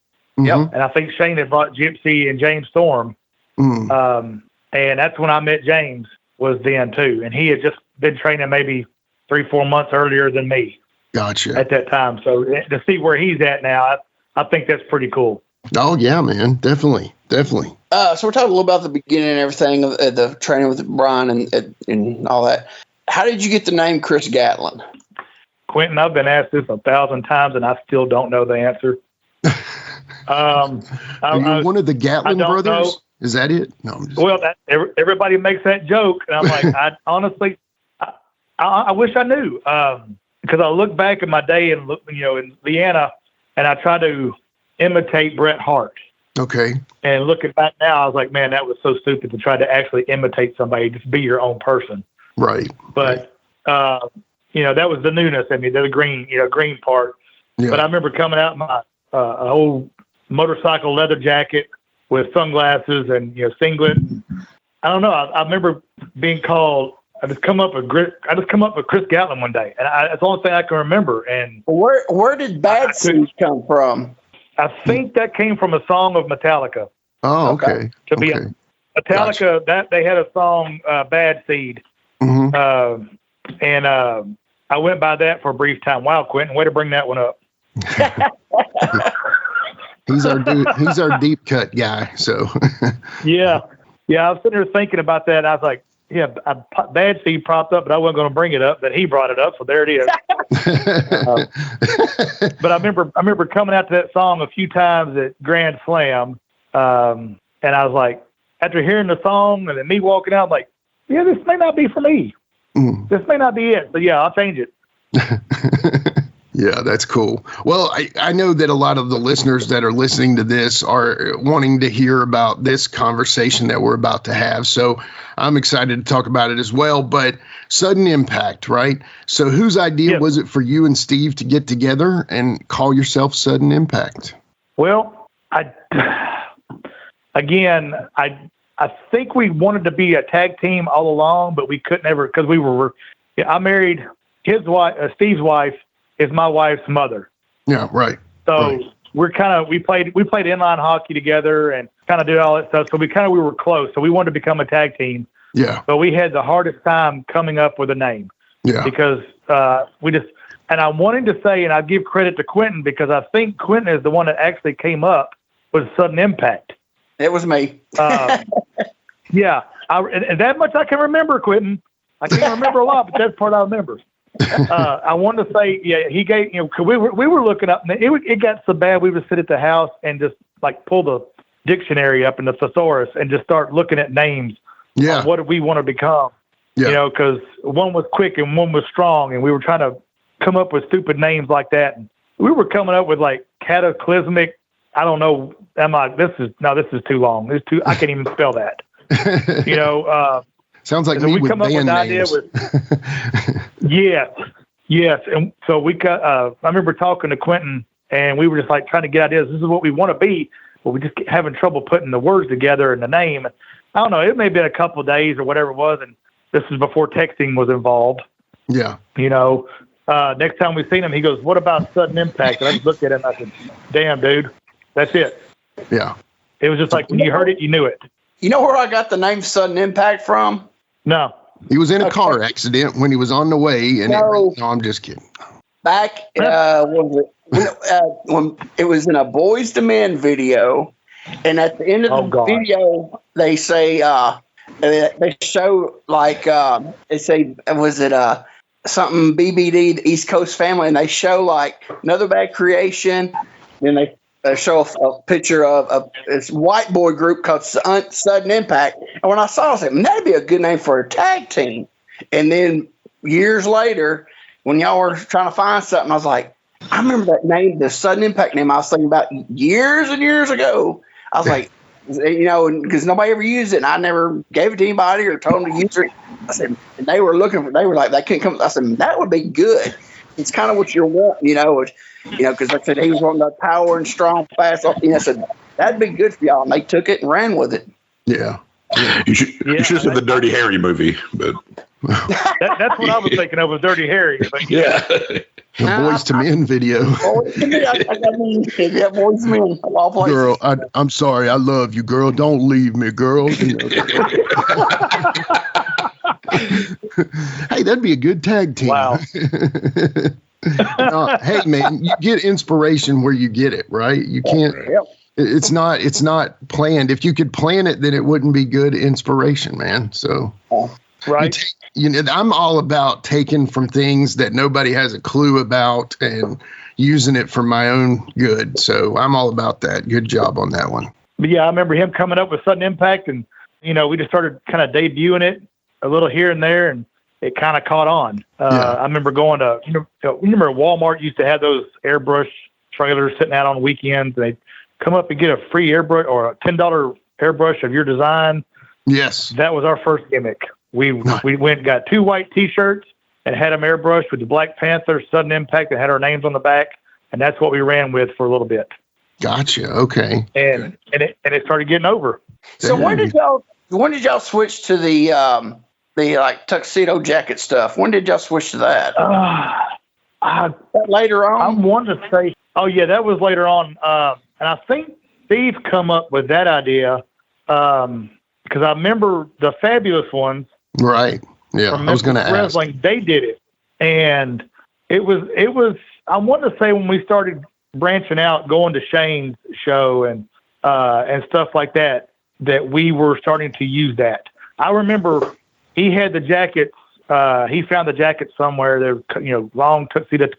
Yep. And I think Shane had brought Gypsy and James Storm. And that's when I met James, was then too. And he had just been training maybe 3-4 months earlier than me. Gotcha. At that time. So to see where he's at now, I think that's pretty cool. Oh yeah, man. Definitely. Definitely. So we're talking a little about the beginning and everything of the training with Brian and all that. How did you get the name Chris Gatlin? Quinton, I've been asked this 1,000 times and I still don't know the answer. Are you one of the Gatlin brothers? Know. Is that it? No. Well, everybody makes that joke, and I'm like, I honestly, I wish I knew, because I look back at my day in Leanna, and I try to imitate Bret Hart. Okay. And looking back now, I was like, man, that was so stupid to try to actually imitate somebody. Just be your own person. Right. But that was the newness. I mean, the green part. Yeah. But I remember coming out in my old motorcycle leather jacket with sunglasses and singlet. I don't know. I remember being called. I just come up with Chris Gatlin one day, and that's the only thing I can remember. And where did Bad Seeds come from? I think that came from a song of Metallica. Oh, okay. Metallica, gotcha. That they had a song, Bad Seed. Mm-hmm. And I went by that for a brief time. Wow, Quinton, way to bring that one up. He's our deep cut guy. So yeah. I was sitting there thinking about that. I was like, yeah, Bad Seed popped up, but I wasn't going to bring it up. But he brought it up, so there it is. But I remember coming out to that song a few times at Grand Slam, and I was like, after hearing the song and then me walking out, I'm like, yeah, this may not be for me. This may not be it. So yeah, I'll change it. Yeah, that's cool. Well, I know that a lot of the listeners that are listening to this are wanting to hear about this conversation that we're about to have. So I'm excited to talk about it as well. But sudden impact, right? So whose idea was it for you and Steve to get together and call yourself Sudden Impact? Well, I think we wanted to be a tag team all along, but we couldn't ever, because I married his wife, Steve's wife, is my wife's mother. Yeah, right. So we played inline hockey together and kind of did all that stuff. So we were close. So we wanted to become a tag team. Yeah. But we had the hardest time coming up with a name. Yeah. Because and I'm wanting to say, and I give credit to Quinton, because I think Quinton is the one that actually came up with Sudden Impact. It was me. Yeah. And that much I can remember, Quinton. I can't remember a lot, but that's part I remember. I wanted to say, yeah, he gave, cause we were looking up, and it got so bad we would sit at the house and just like pull the dictionary up in the thesaurus and just start looking at names. Yeah. What do we want to become? Yeah. Cause one was quick and one was strong, and we were trying to come up with stupid names like that. And we were coming up with like cataclysmic. I don't know. This is too long. I can't even spell that. Sounds like me with band names. Yes. And so I remember talking to Quinton, and we were just like trying to get ideas. This is what we want to be, but we just having trouble putting the words together and the name. I don't know. It may have been a couple of days or whatever it was, and this is before texting was involved. Yeah. Next time we seen him, he goes, "What about Sudden Impact?" And I just looked at him and I said, "Damn, dude, that's it." Yeah. It was just like when you heard it, you knew it. You know where I got the name Sudden Impact from? No. He was in a car accident when he was on the way, and no, I'm just kidding. Back when it was in a Boys to Men video, and at the end of the video, they say they show like they say, was it something BBD, the East Coast Family, and they show like Another Bad Creation, and they show a picture of this white boy group called Sudden Impact. And when I saw it, I was like, that'd be a good name for a tag team. And then years later, when y'all were trying to find something, I was like, I remember that name, the Sudden Impact name I was thinking about years and years ago. I was like, because nobody ever used it, and I never gave it to anybody or told them to use it. I said, and they were like, they couldn't come. I said, that would be good. It's kind of what you want, because like I said, he was wanting that power and strong, fast. I said, that'd be good for y'all. And they took it and ran with it. Yeah. You should have said the Dirty Harry movie, but That's what I was thinking of with Dirty Harry. But Yeah. The Boys to Men video. Boys to Men. I mean, yeah, Boys to Men. Of all places. Girl, I'm sorry. I love you, girl. Don't leave me, girl. You know. Hey, that'd be a good tag team. Wow. Hey, man, you get inspiration where you get it, right? You can't. Yep. It's not planned. If you could plan it, then it wouldn't be good inspiration, man. So, right. I'm all about taking from things that nobody has a clue about and using it for my own good. So I'm all about that. Good job on that one. But yeah, I remember him coming up with Sudden Impact, and we just started kind of debuting it a little here and there, and it kind of caught on. I remember going to, remember Walmart used to have those airbrush trailers sitting out on weekends. They'd come up and get a free airbrush or a $10 airbrush of your design. Yes. That was our first gimmick. We went and got 2 white T-shirts and had them airbrushed with the Black Panther, Sudden Impact, that had our names on the back, and that's what we ran with for a little bit. Gotcha. Okay. And it started getting over. So when did y'all switch to the like tuxedo jacket stuff? When did y'all switch to that? Later on? I wanted to say, oh yeah, that was later on. And I think Steve come up with that idea because I remember the Fabulous Ones. Right. Yeah. I was going to ask. Wrestling, they did it, and it was. I want to say when we started branching out, going to Shane's show and stuff like that, that we were starting to use that. I remember he had the jackets. He found the jackets somewhere. They're long tuxedo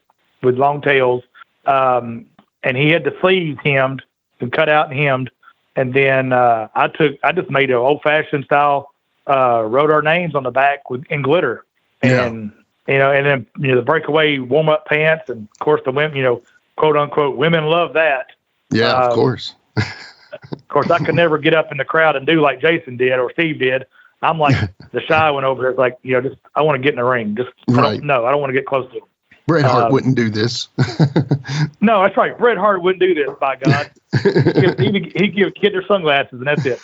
with long tails, and he had the sleeves hemmed and cut out and hemmed. And then I just made an old fashioned style. Wrote our names on the back in glitter, and then the breakaway warm up pants, and of course the women, quote unquote, women love that. Yeah, of course. Of course, I could never get up in the crowd and do like Jason did or Steve did. I'm like the shy one over there. It's like, just I want to get in the ring. Just right. I don't want to get close to him. Bret Hart wouldn't do this. No, that's right. Bret Hart wouldn't do this. By God, he'd give a kid their sunglasses, and that's it.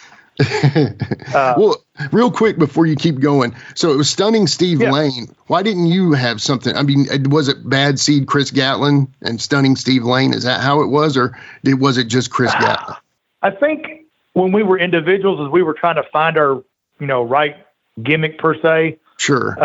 Well, real quick before you keep going, so it was Stunning Steve Lane. Why didn't you have something? I mean, was it Bad Seed Chris Gatlin and Stunning Steve Lane? Is that how it was, or was it just Chris Gatlin? I think when we were individuals, as we were trying to find our right gimmick per se. Sure.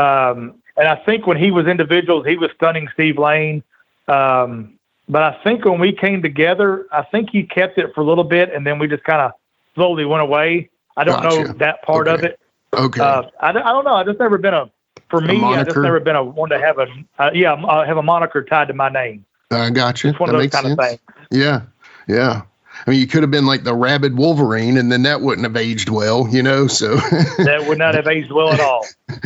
And I think when he was individuals, he was Stunning Steve Lane. But I think when we came together, I think he kept it for a little bit, and then we just kind of slowly went away. I don't know that part of it. Okay. I don't know. I just never been I just never been a one to have I have a moniker tied to my name. I got you. It's one of those kind of things. Yeah. Yeah. I mean, you could have been like the Rabid Wolverine, and then that wouldn't have aged well, So that would not have aged well at all.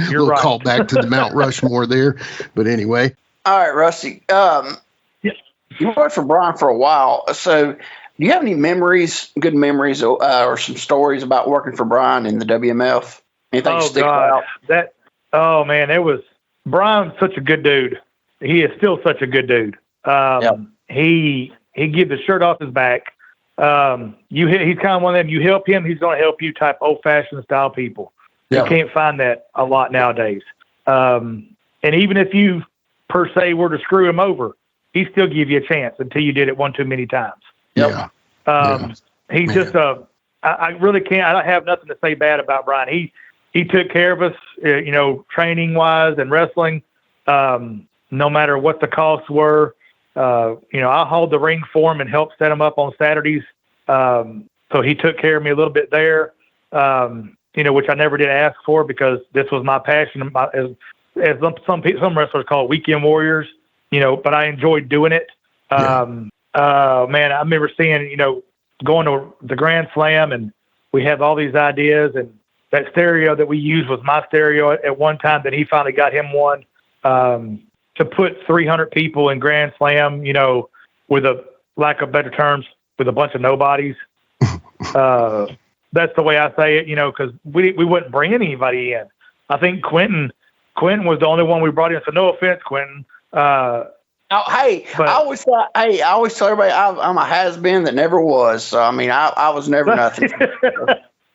You're right. Call back to the Mount Rushmore there, but anyway. All right, Rusty. You worked for Brian for a while, so do you have any good memories, or some stories about working for Brian in the WMF? Anything stick out? Brian's such a good dude. He is still such a good dude. He gives the shirt off his back. He's kind of one of them. You help him, he's going to help you type old fashioned style people. You can't find that a lot nowadays. And even if you per se were to screw him over, he still give you a chance until you did it one too many times. He's just I really can't. I don't have nothing to say bad about Brian. He took care of us, training wise and wrestling. No matter what the costs were. I hauled the ring for him and helped set him up on Saturdays. So he took care of me a little bit there, which I never did ask for because this was my passion. As some wrestlers call it, weekend warriors, but I enjoyed doing it. Man, I remember seeing, going to the Grand Slam, and we have all these ideas, and that stereo that we used was my stereo at one time. Then he finally got him one. To put 300 people in Grand Slam, with a lack of better terms, with a bunch of nobodies. That's the way I say it, because we wouldn't bring anybody in. I think Quinton was the only one we brought in. So no offense, Quinton. I always thought everybody I'm a has-been that never was. So I mean, I was never nothing.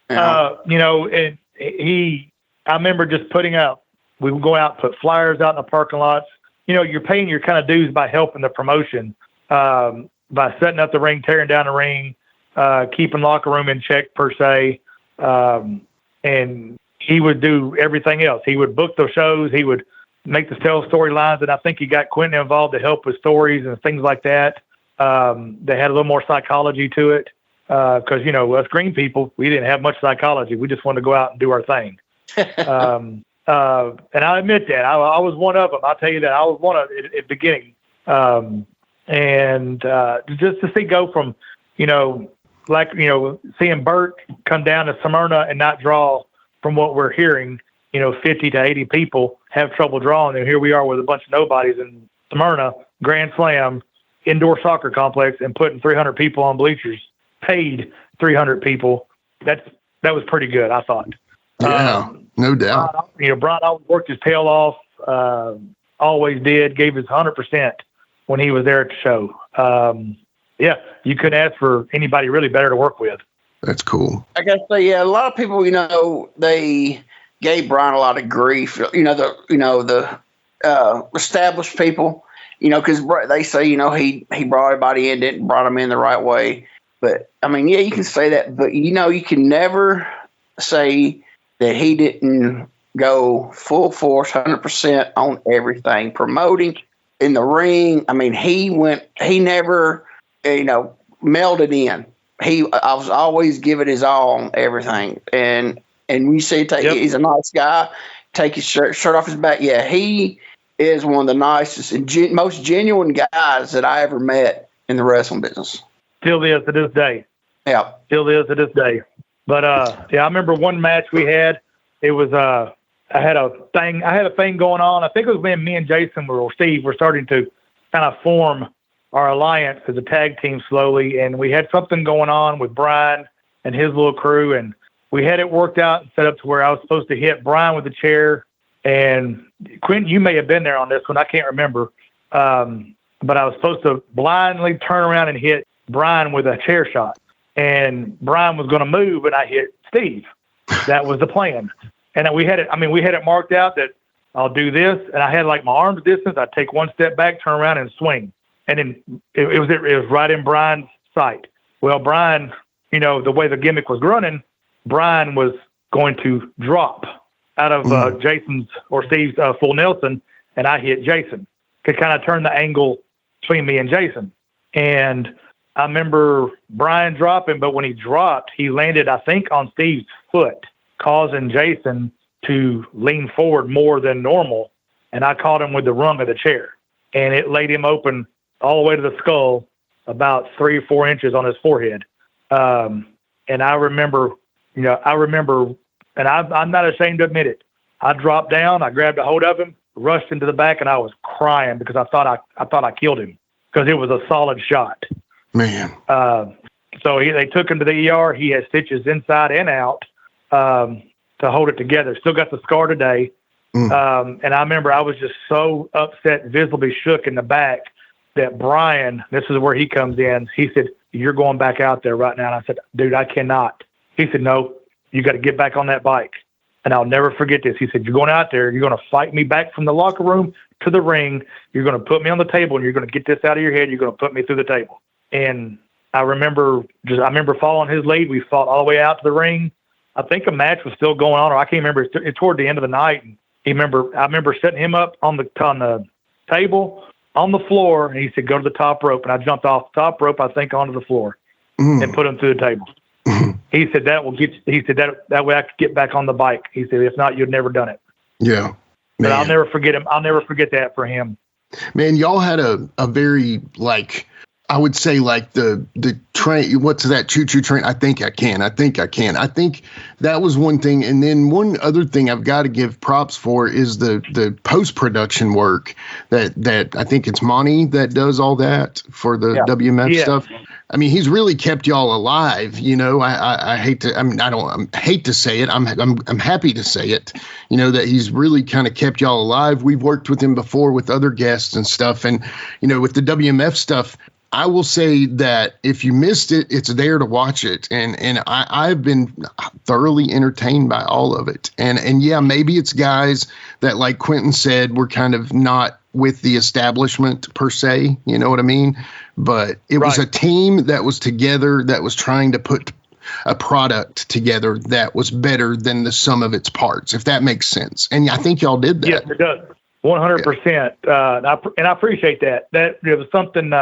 And I remember just putting out We would go out and put flyers out in the parking lots. You're paying your kind of dues by helping the promotion, by setting up the ring, tearing down the ring, keeping locker room in check per se. And he would do everything else. He would book the shows. He would make the tell storylines. And I think he got Quinton involved to help with stories and things like that. They had a little more psychology to it. Cause us green people, we didn't have much psychology. We just wanted to go out and do our thing. And I admit that I was one of them. I'll tell you that I was one of at the beginning. And just to see go from, seeing Bert come down to Smyrna and not draw from what we're hearing, 50 to 80 people have trouble drawing. And here we are with a bunch of nobodies in Smyrna, Grand Slam, indoor soccer complex, and putting 300 people on bleachers, paid 300 people. That was pretty good, I thought. Yeah, no doubt. Brian always worked his tail off, always did, gave his 100% when he was there at the show. Yeah, you couldn't ask for anybody really better to work with. That's cool. I guess a lot of people, they gave Brian a lot of grief. The established people, because they say, he brought everybody in, didn't brought them in the right way. But I mean, yeah, you can say that, but you can never say that he didn't go full force, 100% on everything, promoting in the ring. I mean, he never, melded in. I was always giving his all on everything. And we say he's a nice guy, take his shirt off his back. Yeah, he is one of the nicest and most genuine guys that I ever met in the wrestling business. Still is to this day. Yeah. Still is to this day. But I remember one match we had. It was I had a thing going on. I think it was when me and Jason Steve were starting to kind of form our alliance as a tag team slowly, and we had something going on with Brian and his little crew, and we had it worked out and set up to where I was supposed to hit Brian with a chair. And Quinton, you may have been there on this one. I can't remember. But I was supposed to blindly turn around and hit Brian with a chair shot, and Brian was going to move, and I hit Steve. That was the plan. And we had it marked out that I'll do this, and I had like my arms distance. I'd take one step back, turn around, and swing. And then it was right in Brian's sight. Well, Brian, the way the gimmick was running, Brian was going to drop out of Jason's or Steve's full Nelson, and I hit Jason. Could kind of turn the angle between me and Jason. And I remember Brian dropping, but when he dropped, he landed, I think, on Steve's foot, causing Jason to lean forward more than normal. And I caught him with the rung of the chair, and it laid him open all the way to the skull, about 3 or 4 inches on his forehead. And I remember, and I'm not ashamed to admit it. I dropped down, I grabbed a hold of him, rushed into the back, and I was crying because I thought I killed him because it was a solid shot. Man. So they took him to the ER. He had stitches inside and out to hold it together. Still got the scar today. And I remember I was just so upset, visibly shook in the back, that Brian, this is where he comes in. He said, "You're going back out there right now." And I said, "Dude, I cannot." He said, "No, you got to get back on that bike." And I'll never forget this. He said, "You're going out there. You're going to fight me back from the locker room to the ring. You're going to put me on the table, and you're going to get this out of your head. You're going to put me through the table." And I remember following his lead. We fought all the way out to the ring. I think a match was still going on, or I can't remember. It's toward the end of the night. And I remember setting him up on the table on the floor, and he said, "Go to the top rope." And I jumped off the top rope, I think, onto the floor and put him through the table. He said that that way I could get back on the bike. He said, "If not, you'd never done it." Yeah. Man. But I'll never forget him. I'll never forget that for him. Man, y'all had a very, like, I would say, like, the train, what's that, choo-choo train? I think I can. I think that was one thing. And then one other thing I've got to give props for is the post-production work that I think it's Monty that does all that for the WMF stuff. I mean, he's really kept y'all alive. I hate to say it. I'm happy to say it, that he's really kind of kept y'all alive. We've worked with him before with other guests and stuff. And, with the WMF stuff, I will say that if you missed it, it's there to watch it. And I've been thoroughly entertained by all of it. And yeah, maybe it's guys that, like Quinton said, were kind of not with the establishment per se, you know what I mean? But it was a team that was together, that was trying to put a product together that was better than the sum of its parts, if that makes sense. And I think y'all did that. Yes, it does. 100%. And I appreciate that. That it was something,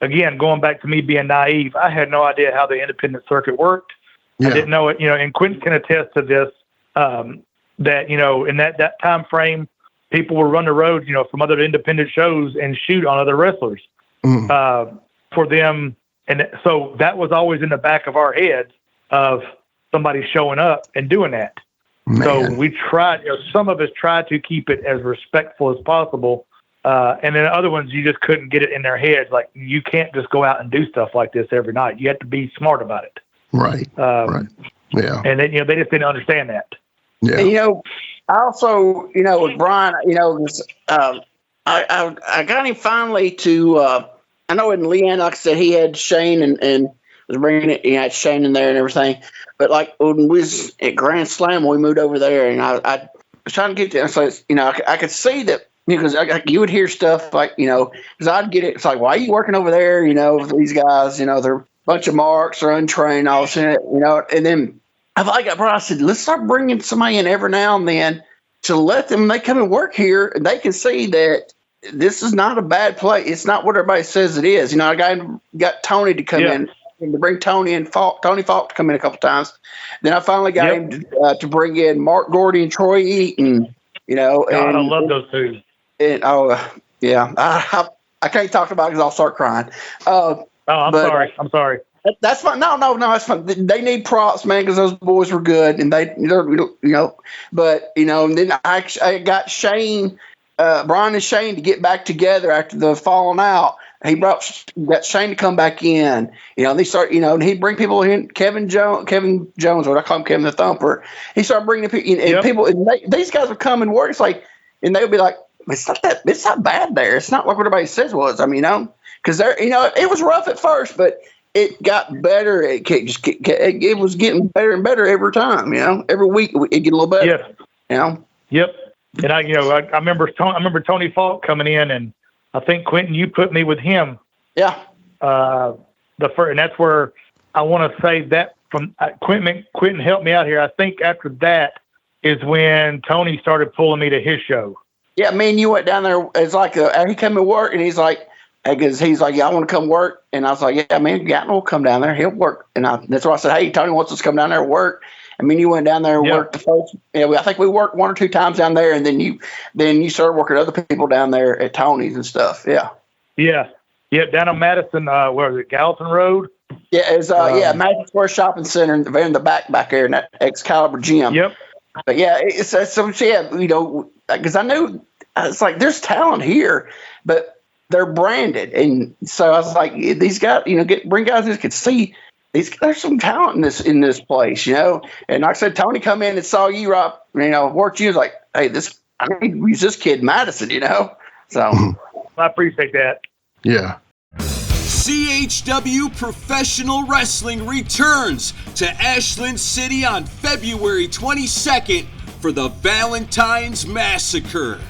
again, going back to me being naive, I had no idea how the independent circuit worked. I didn't know it, and Quinton can attest to this, that, in that time frame, people would run the road, from other independent shows and shoot on other wrestlers for them. And so that was always in the back of our heads of somebody showing up and doing that. Man. So we tried, some of us tried to keep it as respectful as possible. And then other ones, you just couldn't get it in their heads. Like, you can't just go out and do stuff like this every night. You have to be smart about it. Right. Right. Yeah. And then, they just didn't understand that. Yeah. And, I also, with Brian, I got him finally to, I know in Leanne, like I said, he had Shane and was bringing it, had Shane in there and everything. But like when we was at Grand Slam, we moved over there, and I was trying to get there. So, I could see that, because you would hear stuff like, because I'd get it. It's like, why are you working over there? With these guys, they're a bunch of marks, they're untrained, all this, and then I said, let's start bringing somebody in every now and then to let them, they come and work here, and they can see that this is not a bad play. It's not what everybody says it is. I got Tony to come in, and to bring Tony Falk to come in a couple times. Then I finally got him to bring in Mark Gordy and Troy Eaton. God, I love those two. And I can't talk about it because I'll start crying. I'm sorry. That's fine. No, that's fine. They need props, man, because those boys were good, and they're. But and then I got Shane, Brian and Shane to get back together after the falling out. He got Shane to come back in. They start. And he'd bring people in. Kevin Jones, what I call him, Kevin the Thumper. He started bringing people, and people. And these guys would come and work. It's like, and they would be like, it's not bad there. It's not like what everybody says it was. Because it was rough at first, but it got better. It was getting better and better every time. Every week it get a little better. Yeah. Yep. And I remember Tony Falk coming in, and I think Quinton, you put me with him. Yeah. And that's where I want to say that from Quinton helped me out here. I think after that is when Tony started pulling me to his show. Yeah, me and you went down there. It's like he came to work, and he's like, yeah, I want to come work. And I was like, yeah, man, Gatlin will come down there. He'll work. And that's why I said, hey, Tony wants us to come down there and work. I mean, you went down there and worked the first. I think we worked one or two times down there, and then you started working other people down there at Tony's and stuff. Yeah. Yeah. Yeah. Down on Madison, where was it? Gallatin Road. Yeah. It's Madison Square Shopping Center in the back there in that Excalibur gym. Yep. But yeah, because I knew it's like there's talent here, but they're branded, and so I was like, these guys, bring guys that could see. There's some talent in this place, And like I said, Tony come in and saw you, Rob, worked you. Was like, hey, I need to use this kid, Madison, So I appreciate that. Yeah. CHW Professional Wrestling returns to Ashland City on February 22nd for the Valentine's Massacre.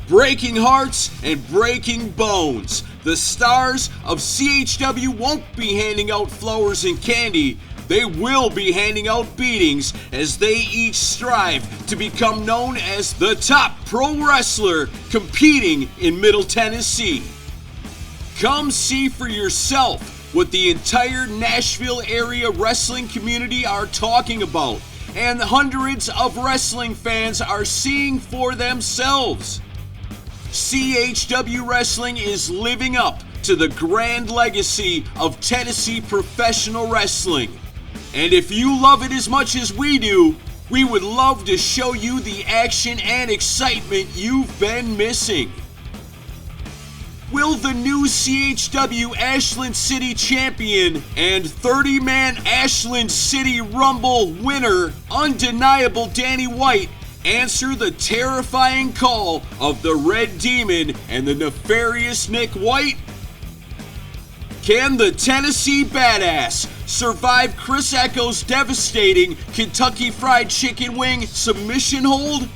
Breaking hearts and breaking bones. The stars of CHW won't be handing out flowers and candy. They will be handing out beatings as they each strive to become known as the top pro wrestler competing in Middle Tennessee. Come see for yourself what the entire Nashville area wrestling community are talking about, and hundreds of wrestling fans are seeing for themselves. CHW Wrestling is living up to the grand legacy of Tennessee professional wrestling. And if you love it as much as we do, we would love to show you the action and excitement you've been missing. Will the new CHW Ashland City champion and 30-man Ashland City Rumble winner, undeniable Danny White, answer the terrifying call of the Red Demon and the nefarious Nick White? Can the Tennessee Badass survive Chris Echo's devastating Kentucky Fried Chicken Wing submission hold?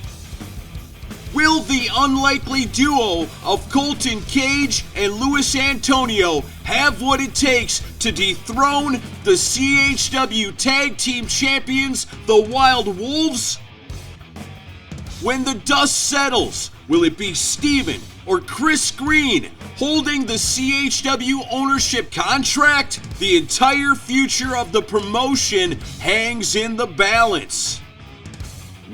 Will the unlikely duo of Colton Cage and Luis Antonio have what it takes to dethrone the CHW Tag Team Champions, the Wild Wolves? When the dust settles, will it be Steven or Chris Green holding the CHW ownership contract? The entire future of the promotion hangs in the balance.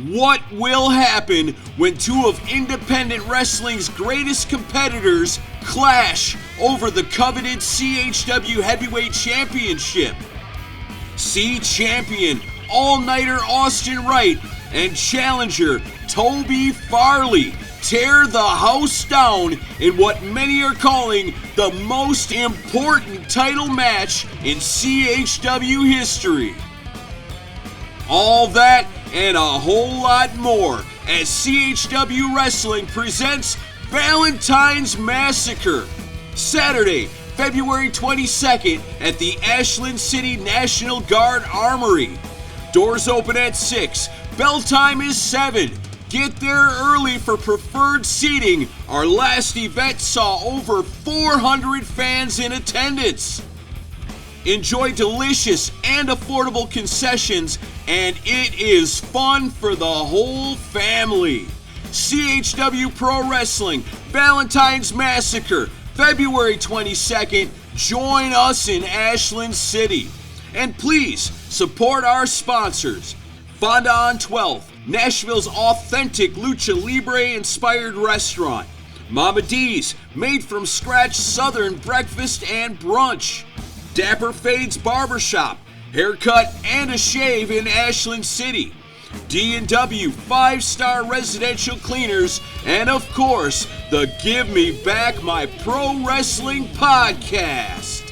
What will happen when two of independent wrestling's greatest competitors clash over the coveted CHW Heavyweight Championship? See champion all-nighter Austin Wright and challenger Toby Farley tear the house down in what many are calling the most important title match in CHW history. All that and a whole lot more as CHW Wrestling presents Valentine's Massacre, Saturday, February 22nd at the Ashland City National Guard Armory. Doors open at 6. Bell time is 7. Get there early for preferred seating. Our last event saw over 400 fans in attendance. Enjoy delicious and affordable concessions, and it is fun for the whole family. CHW Pro Wrestling Valentine's Massacre, February 22nd. Join us in Ashland City. And please support our sponsors. Fonda on 12th, Nashville's authentic Lucha Libre-inspired restaurant. Mama D's, made from scratch Southern breakfast and brunch. Dapper Fade's Barbershop, haircut and a shave in Ashland City. D&W 5-star residential cleaners, and of course, the Give Me Back My Pro Wrestling podcast.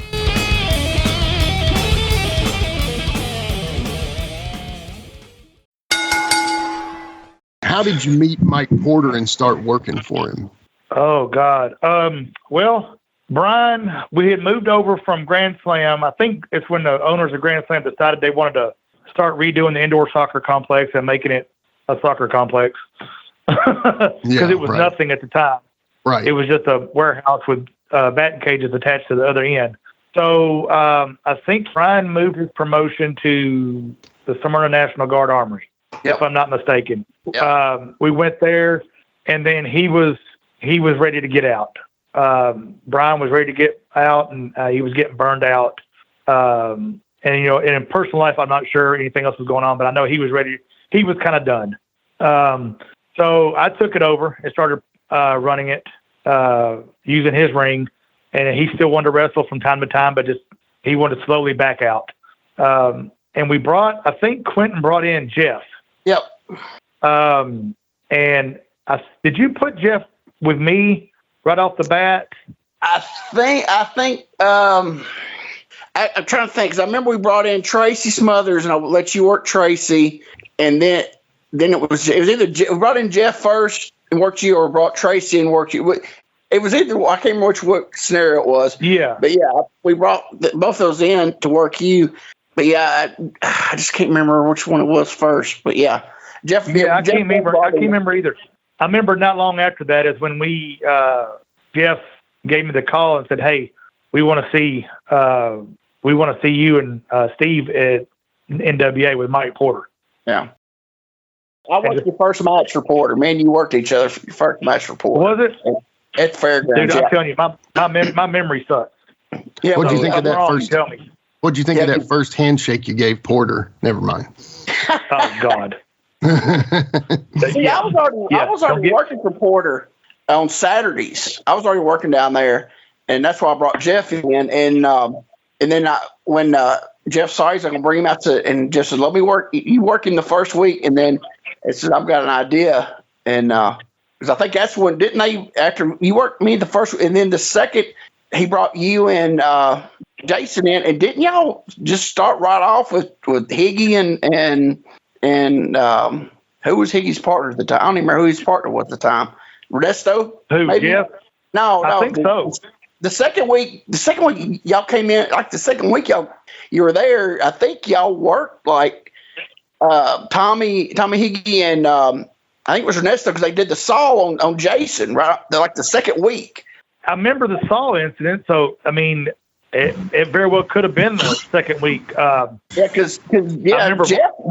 How did you meet Mike Porter and start working for him? Oh, God. Well, Brian, we had moved over from Grand Slam. I think it's when the owners of Grand Slam decided they wanted to start redoing the indoor soccer complex and making it a soccer complex. Because it was nothing at the time. Right. It was just a warehouse with batting cages attached to the other end. So I think Brian moved his promotion to the Smyrna National Guard Armory, if I'm not mistaken. Yep. We went there, and then he was ready to get out. Brian was ready to get out, and he was getting burned out. And in personal life, I'm not sure anything else was going on, but I know he was ready. He was kind of done. So I took it over and started running it, using his ring, and he still wanted to wrestle from time to time, but just he wanted to slowly back out. And I think Quinton brought in Jeff. Yep. And did you put Jeff with me right off the bat? I think. I'm trying to think, because I remember we brought in Tracy Smothers, and I let you work Tracy, and then it was either we brought in Jeff first and worked you, or brought Tracy and worked you. It was either, I can't remember what scenario it was. Yeah. But yeah, we brought both those in to work you. But yeah, I just can't remember which one it was first. But yeah, Jeff. Yeah, I can't remember either. I remember not long after that is when Jeff gave me the call and said, "Hey, we want to see you and Steve at NWA with Mike Porter." Yeah. I watched your first match for Porter. Man, you worked each other for your first match for Porter. Was it? At Fairgrounds. Dude, I'm telling you, my memory sucks. Yeah, what do you think of that first? Tell me. What do you think of that first handshake you gave Porter? Never mind. Oh God. See, I was already working for Porter on Saturdays. I was already working down there, and that's why I brought Jeff in. And then when Jeff saw he's going to bring him out and just said, "Let me work. You work in the first week," and then it said, "I've got an idea." And because I think that's when didn't they after you worked me the first, and then the second he brought you and Jason in, and didn't y'all just start right off with Higgy and who was Higgy's partner at the time? I don't even remember who his partner was at the time. Resto? Who? Maybe? Jeff? No, I think so. the second week y'all came in, like the second week you were there. I think y'all worked like Tommy Higgy and I think it was Ernesto, because they did the saw on Jason, right? Like the second week. I remember the saw incident, so I mean, it very well could have been the second week. Because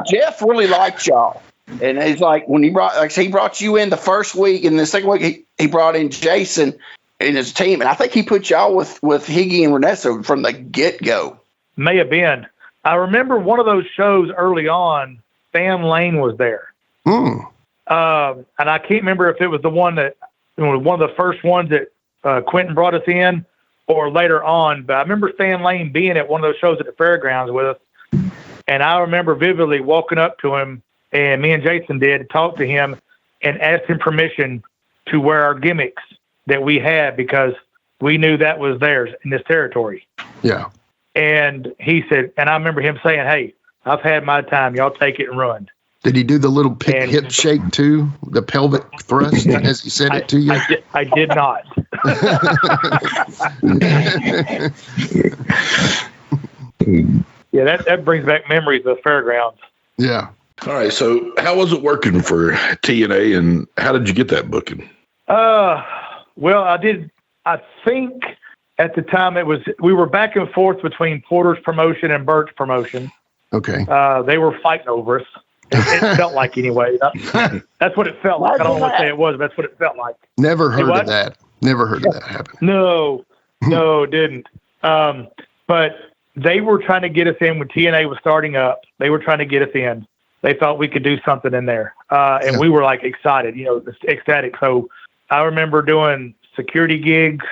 Jeff really liked y'all, and he's like when he brought you in the first week, and the second week he brought in Jason and his team, and I think he put y'all with Higgy and Ernesto from the get go. May have been. I remember one of those shows early on. Sam Lane was there. And I can't remember if it was the one that one of the first ones that Quinton brought us in, or later on. But I remember Stan Lane being at one of those shows at the fairgrounds with us, and I remember vividly walking up to him, and me and Jason did talk to him and asked him permission to wear our gimmicks that we had, because we knew that was theirs in this territory. Yeah. And he said, and I remember him saying, "Hey, I've had my time. Y'all take it and run." Did he do the little hip shake too? The pelvic thrust, as he said it to you? I did not. Yeah, that brings back memories of the fairgrounds. Yeah. All right. So how was it working for TNA, and how did you get that booking? Well, I think at the time we were back and forth between Porter's promotion and Bert's promotion. Okay. They were fighting over us. It felt like, anyway. That's what it felt like. I don't want to say it was, but that's what it felt like. Never heard of that. Never heard of that happen. No, didn't. But they were trying to get us in when TNA was starting up. They were trying to get us in. They thought we could do something in there. And we were like excited, ecstatic. So I remember doing security gigs,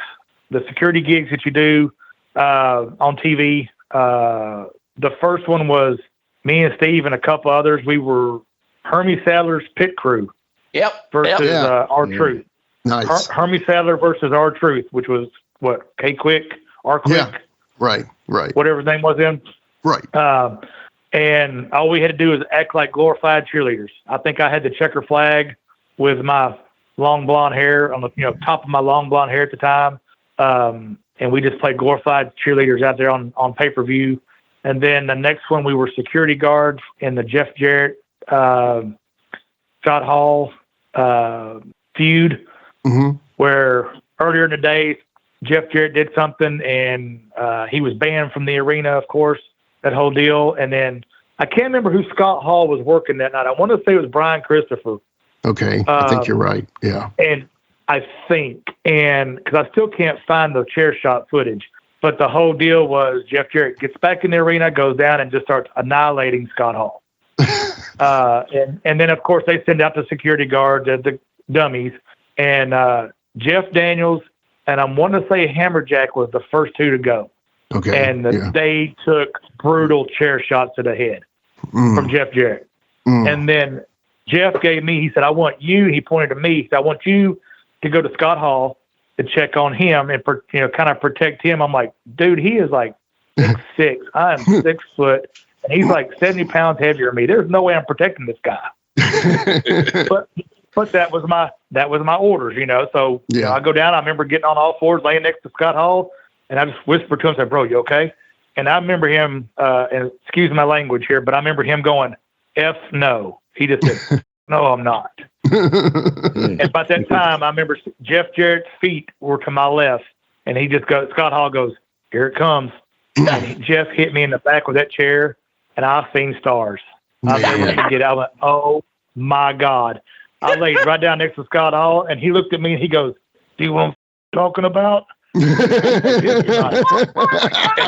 the security gigs that you do on TV. The first one was me and Steve and a couple others. We were Hermie Sadler's pit crew. Yep. Versus R-Truth. Nice. Hermie Sadler versus R-Truth, which was what? K-Quick, R-Quick? Yeah. Right. Whatever his name was then. Right. And all we had to do was act like glorified cheerleaders. I think I had the checker flag with my long blonde hair on the top of my long blonde hair at the time. And we just played glorified cheerleaders out there on pay-per-view. And then the next one, we were security guards in the Jeff Jarrett, Scott Hall feud, where earlier in the day, Jeff Jarrett did something, and he was banned from the arena, of course, that whole deal. And then I can't remember who Scott Hall was working that night. I want to say it was Brian Christopher. Okay, I think you're right, yeah. And I think, because I still can't find the chair shot footage, but the whole deal was Jeff Jarrett gets back in the arena, goes down, and just starts annihilating Scott Hall. And then, of course, they send out the security guards, the dummies, and Jeff Daniels, and I want to say Hammerjack was the first two to go. Okay. And they took brutal chair shots to the head from Jeff Jarrett. And then Jeff gave me, he said, I want you, he pointed to me, he said, I want you to go to Scott Hall to check on him and kind of protect him. I'm like, dude, he is like 6'6". I am 6 foot, and he's like 70 pounds heavier than me. There's no way I'm protecting this guy. but that was my orders, So I go down. I remember getting on all fours, laying next to Scott Hall, and I just whispered to him, said, "Bro, you okay?" And I remember him, and excuse my language here, but I remember him going, "F no." He just said, "No, I'm not." And by that time, I remember Jeff Jarrett's feet were to my left, and he just goes, Scott Hall goes, "Here it comes." And Jeff hit me in the back with that chair, and I've seen stars. I never forget. I went, "Oh my God." I laid right down next to Scott Hall, and he looked at me and he goes, "Do you want talking about?" And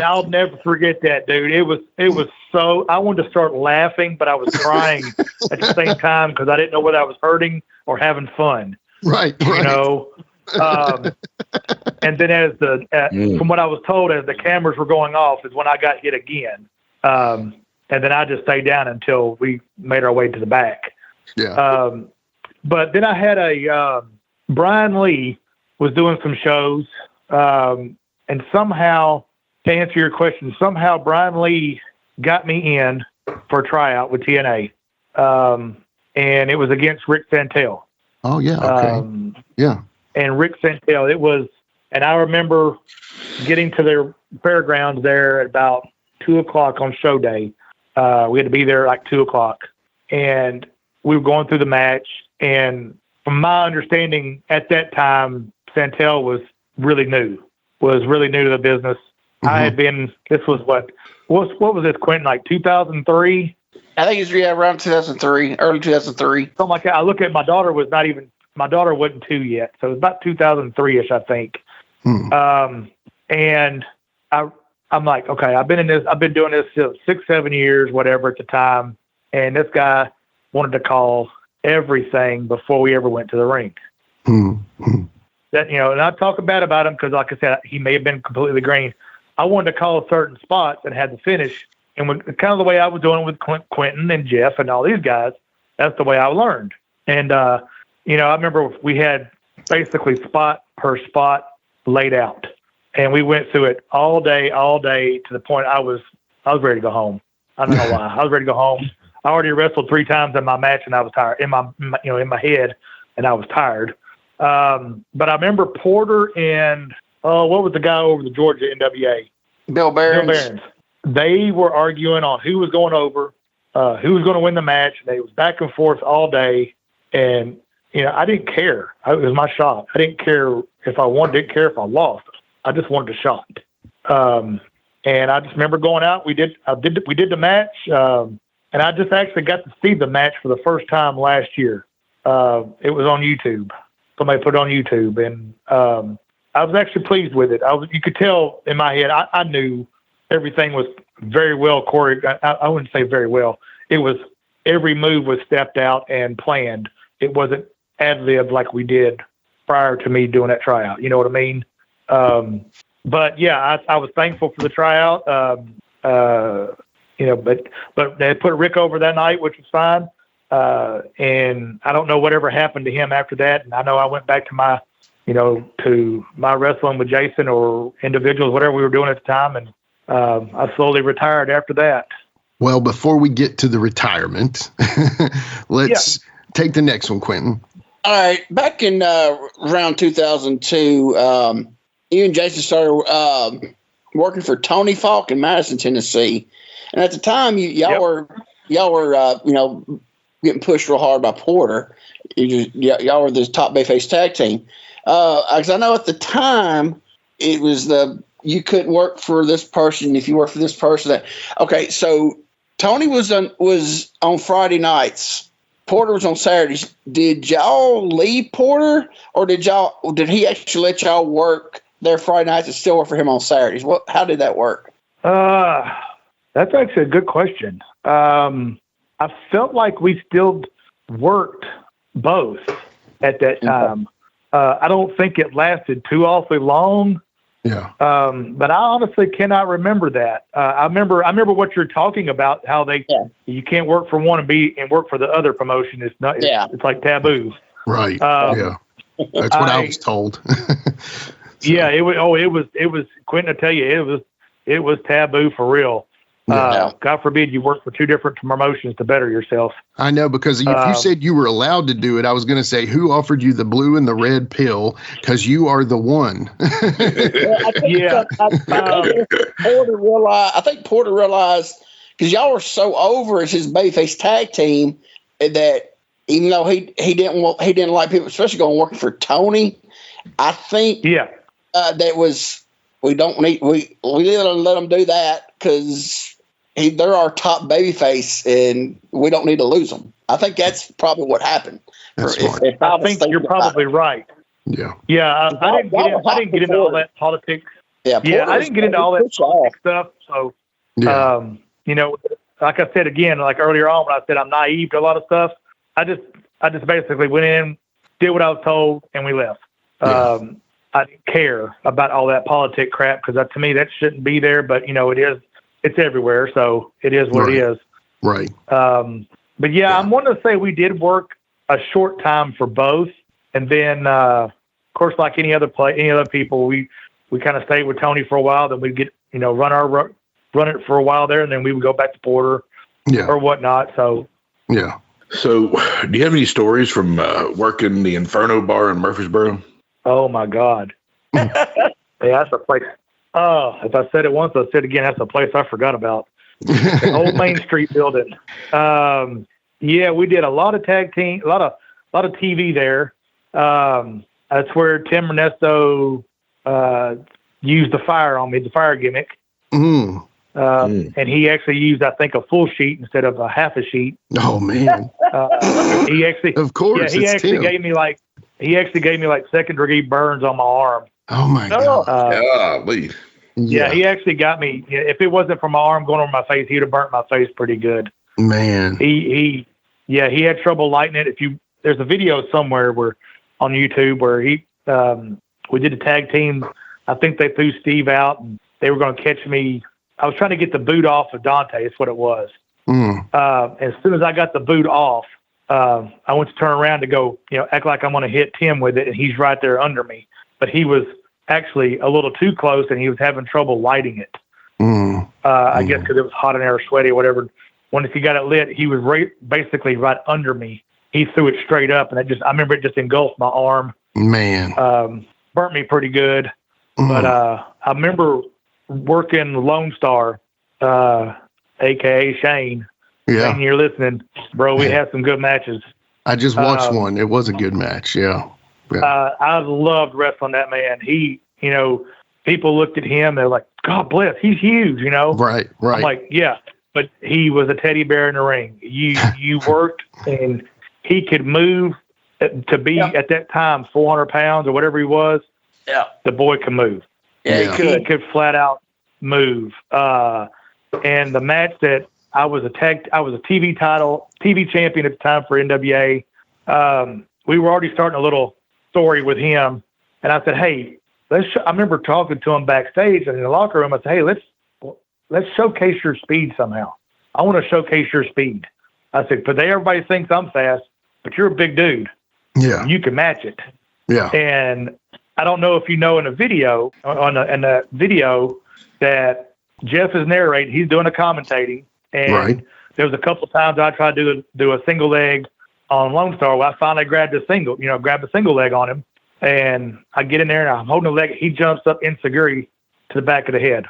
I'll never forget that, dude. It was so, I wanted to start laughing, but I was crying at the same time because I didn't know whether I was hurting or having fun. Right. And then from what I was told, as the cameras were going off is when I got hit again. And then I just stayed down until we made our way to the back. Yeah. But then I had Brian Lee was doing some shows. And somehow, to answer your question, somehow Brian Lee got me in for a tryout with TNA. And it was against Rick Santel. Oh, yeah. Okay. Yeah. And Rick Santel, it was And I remember getting to their fairgrounds there at about 2:00 on show day. We had to be there like 2:00, and we were going through the match. And from my understanding at that time, Santel was really new to the business. Mm-hmm. I had been, this was what was this, Quinton, like 2003? I think it's around 2003, early 2003. Something like that. I look at my daughter wasn't 2 yet. So it was about 2003-ish, I think. And I'm like, okay, I've been doing this 6-7 years, whatever at the time. And this guy wanted to call everything before we ever went to the ring. That, and I talk bad about him because, like I said, he may have been completely green. I wanted to call certain spots and had the finish. And kind of the way I was doing with Quinton and Jeff and all these guys, that's the way I learned. And, I remember we had basically spot per spot laid out. And we went through it all day to the point I was ready to go home. I don't know why. I was ready to go home. I already wrestled 3 times in my match and I was tired in my head, and I was tired. But I remember Porter and what was the guy over the Georgia NWA? Bill Behrens. They were arguing on who was going over, who was going to win the match. They was back and forth all day, and I didn't care. It was my shot. I didn't care if I won. Didn't care if I lost. I just wanted a shot. And I just remember going out. We did the match, and I just actually got to see the match for the first time last year. It was on YouTube. Somebody put it on YouTube, and I was actually pleased with it. You could tell in my head, I knew everything was very well choreographed. I wouldn't say very well. It was, every move was stepped out and planned. It wasn't ad-lib like we did prior to me doing that tryout. You know what I mean? But yeah, I was thankful for the tryout. But they put Rick over that night, which was fine. And I don't know whatever happened to him after that. And I know I went back to my wrestling with Jason or individuals, whatever we were doing at the time. And I slowly retired after that. Well, before we get to the retirement, let's take the next one, Quinton. All right. Back in around 2002, you and Jason started working for Tony Falk in Madison, Tennessee. And at the time, y'all were getting pushed real hard by Porter. Y'all were the top bayface tag team. Because I know at the time it was you couldn't work for this person if you worked for this person. Okay, so Tony was on Friday nights. Porter was on Saturdays. Did y'all leave Porter, or did he actually let y'all work there Friday nights and still work for him on Saturdays? How did that work? That's actually a good question. I felt like we still worked both at that time. I don't think it lasted too awfully long. Yeah. But I honestly cannot remember that. I remember what you're talking about, how you can't work for one and work for the other promotion. It's not. It's like taboo. Right. That's what I was told. Yeah. It was Quinton. I tell you, it was taboo for real. God forbid you work for 2 different promotions to better yourself. I know, because if you said you were allowed to do it, I was going to say, who offered you the blue and the red pill? Because you are the one. I think Porter realized, because y'all were so over as his bayface tag team, that even though he didn't like people, especially going working for Tony, I think that was, we didn't let them do that because they're our top babyface, and we don't need to lose them. I think that's probably what happened. I think you're probably right. Yeah. Yeah. I didn't get into all that politics. Yeah. I didn't get into all that politics stuff. So, like I said again, like earlier on when I said I'm naive to a lot of stuff, I just basically went in, did what I was told, and we left. I didn't care about all that politic crap because to me that shouldn't be there. But it's everywhere, so it is what it is. Right. But I'm wanting to say we did work a short time for both, and then of course, like any other people, we kind of stayed with Tony for a while. Then we'd get run it for a while there, and then we would go back to Porter or whatnot. So So, do you have any stories from working the Inferno Bar in Murfreesboro? Oh my God. Yeah, that's a place. If I said it once, I'll say it again. That's a place I forgot about. The old Main Street building. Yeah, we did a lot of tag team, a lot of TV there. That's where Tim Ernesto used the fire on me, the fire gimmick. And he actually used, I think, a full sheet instead of a half a sheet. Oh man! He actually, of course, yeah, he actually gave me like second degree burns on my arm. Oh my god! Yeah, he actually got me. If it wasn't for my arm going over my face, he'd have burnt my face pretty good. Man, he had trouble lighting it. There's a video somewhere on YouTube where we did a tag team. I think they threw Steve out and they were going to catch me. I was trying to get the boot off of Dante. That's what it was. As soon as I got the boot off, I went to turn around to go, act like I'm going to hit Tim with it, and he's right there under me. But he was actually a little too close, and he was having trouble lighting it. I guess because it was hot in there, sweaty or whatever. Once he got it lit, he was basically right under me. He threw it straight up, and I remember it just engulfed my arm. Man. Burnt me pretty good. But I remember working Lone Star, a.k.a. Shane. Yeah. Shane, you're listening. Bro, we had some good matches. I just watched one. It was a good match, yeah. I loved wrestling that man. He, people looked at him, they're like, God bless, he's huge, Right. I'm like, yeah, but he was a teddy bear in the ring. You worked, and he could move to be, at that time, 400 pounds or whatever he was. Yeah. The boy could move. Yeah, He could flat out move. And the match that I was a TV champion at the time for NWA. We were already starting a little story with him, and I said, "Hey, I remember talking to him backstage and in the locker room. I said, "Hey, let's showcase your speed somehow. I want to showcase your speed." I said, "Today everybody thinks I'm fast, but you're a big dude. Yeah, you can match it." Yeah, and I don't know if you know in the video that Jeff is narrating. He's doing a commentating, and there was a couple of times I tried to do a single leg on Lone Star. Where I finally grabbed a single leg on him, and I get in there and I'm holding the leg. He jumps up insecurity to the back of the head.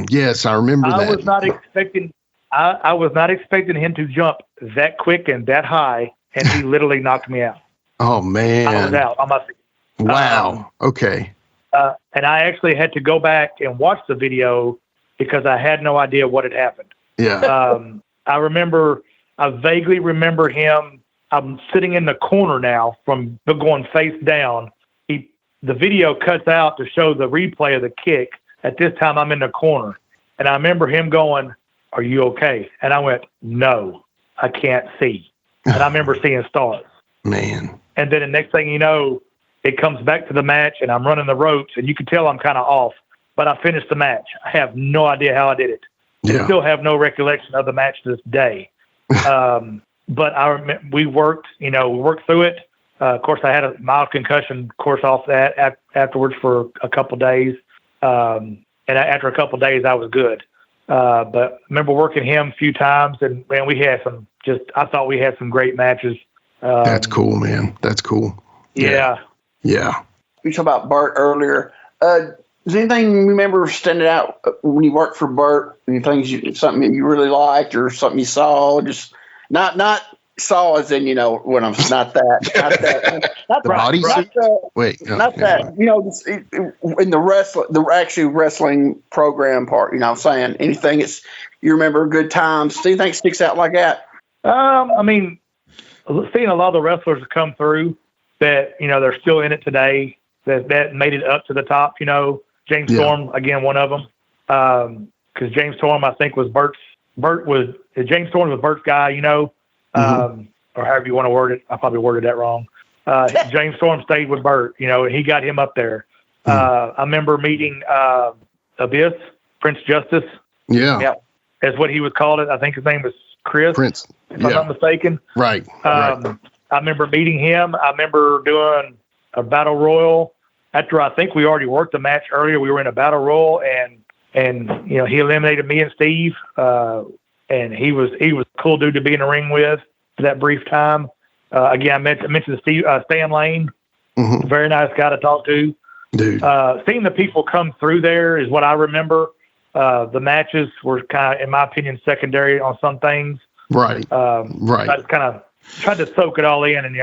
Yes, I remember that. I was not expecting him to jump that quick and that high, and he literally knocked me out. Oh man, I was out on my feet. Wow. Okay. And I actually had to go back and watch the video because I had no idea what had happened. Yeah. I vaguely remember him. I'm sitting in the corner now from going face down. The video cuts out to show the replay of the kick. At this time, I'm in the corner. And I remember him going, "Are you okay?" And I went, "No, I can't see." And I remember seeing stars. Man. And then the next thing you know, it comes back to the match, and I'm running the ropes, and you can tell I'm kind of off. But I finished the match. I have no idea how I did it. Yeah. I still have no recollection of the match to this day. But I remember we worked through it. Of course, I had a mild concussion course off that afterwards for a couple of days. And after a couple of days, I was good. But I remember working him a few times, and man, I thought we had some great matches. That's cool, man. That's cool. Yeah. Yeah. We talked about Bert earlier. Is anything you remember standing out when you worked for Bert? Something that you really liked, or something you saw? Just not saw as in when I'm not that, not the bodysuit. Wait, no, not that. Just in the actual wrestling program part. You know what I'm saying? Anything you remember good times? Anything sticks out like that? I mean, seeing a lot of the wrestlers come through that, they're still in it today, that made it up to the top, James Storm, again, one of them. Because James Storm, I think, James Storm was Bert's guy, or however you want to word it. I probably worded that wrong. James Storm stayed with Bert, and he got him up there. I remember meeting Abyss, Prince Justice. Yeah. That's what he was called. I think his name was Chris. Prince. If I'm not mistaken. Right. I remember meeting him. I remember doing a battle royal. After I think we already worked the match earlier, we were in a battle royal, and he eliminated me and Steve. And he was a cool dude to be in the ring with for that brief time. Again, I mentioned Stan Lane, very nice guy to talk to. Dude. Seeing the people come through there is what I remember. The matches were kind of, in my opinion, secondary on some things. Right. Right. I just kind of tried to soak it all in, and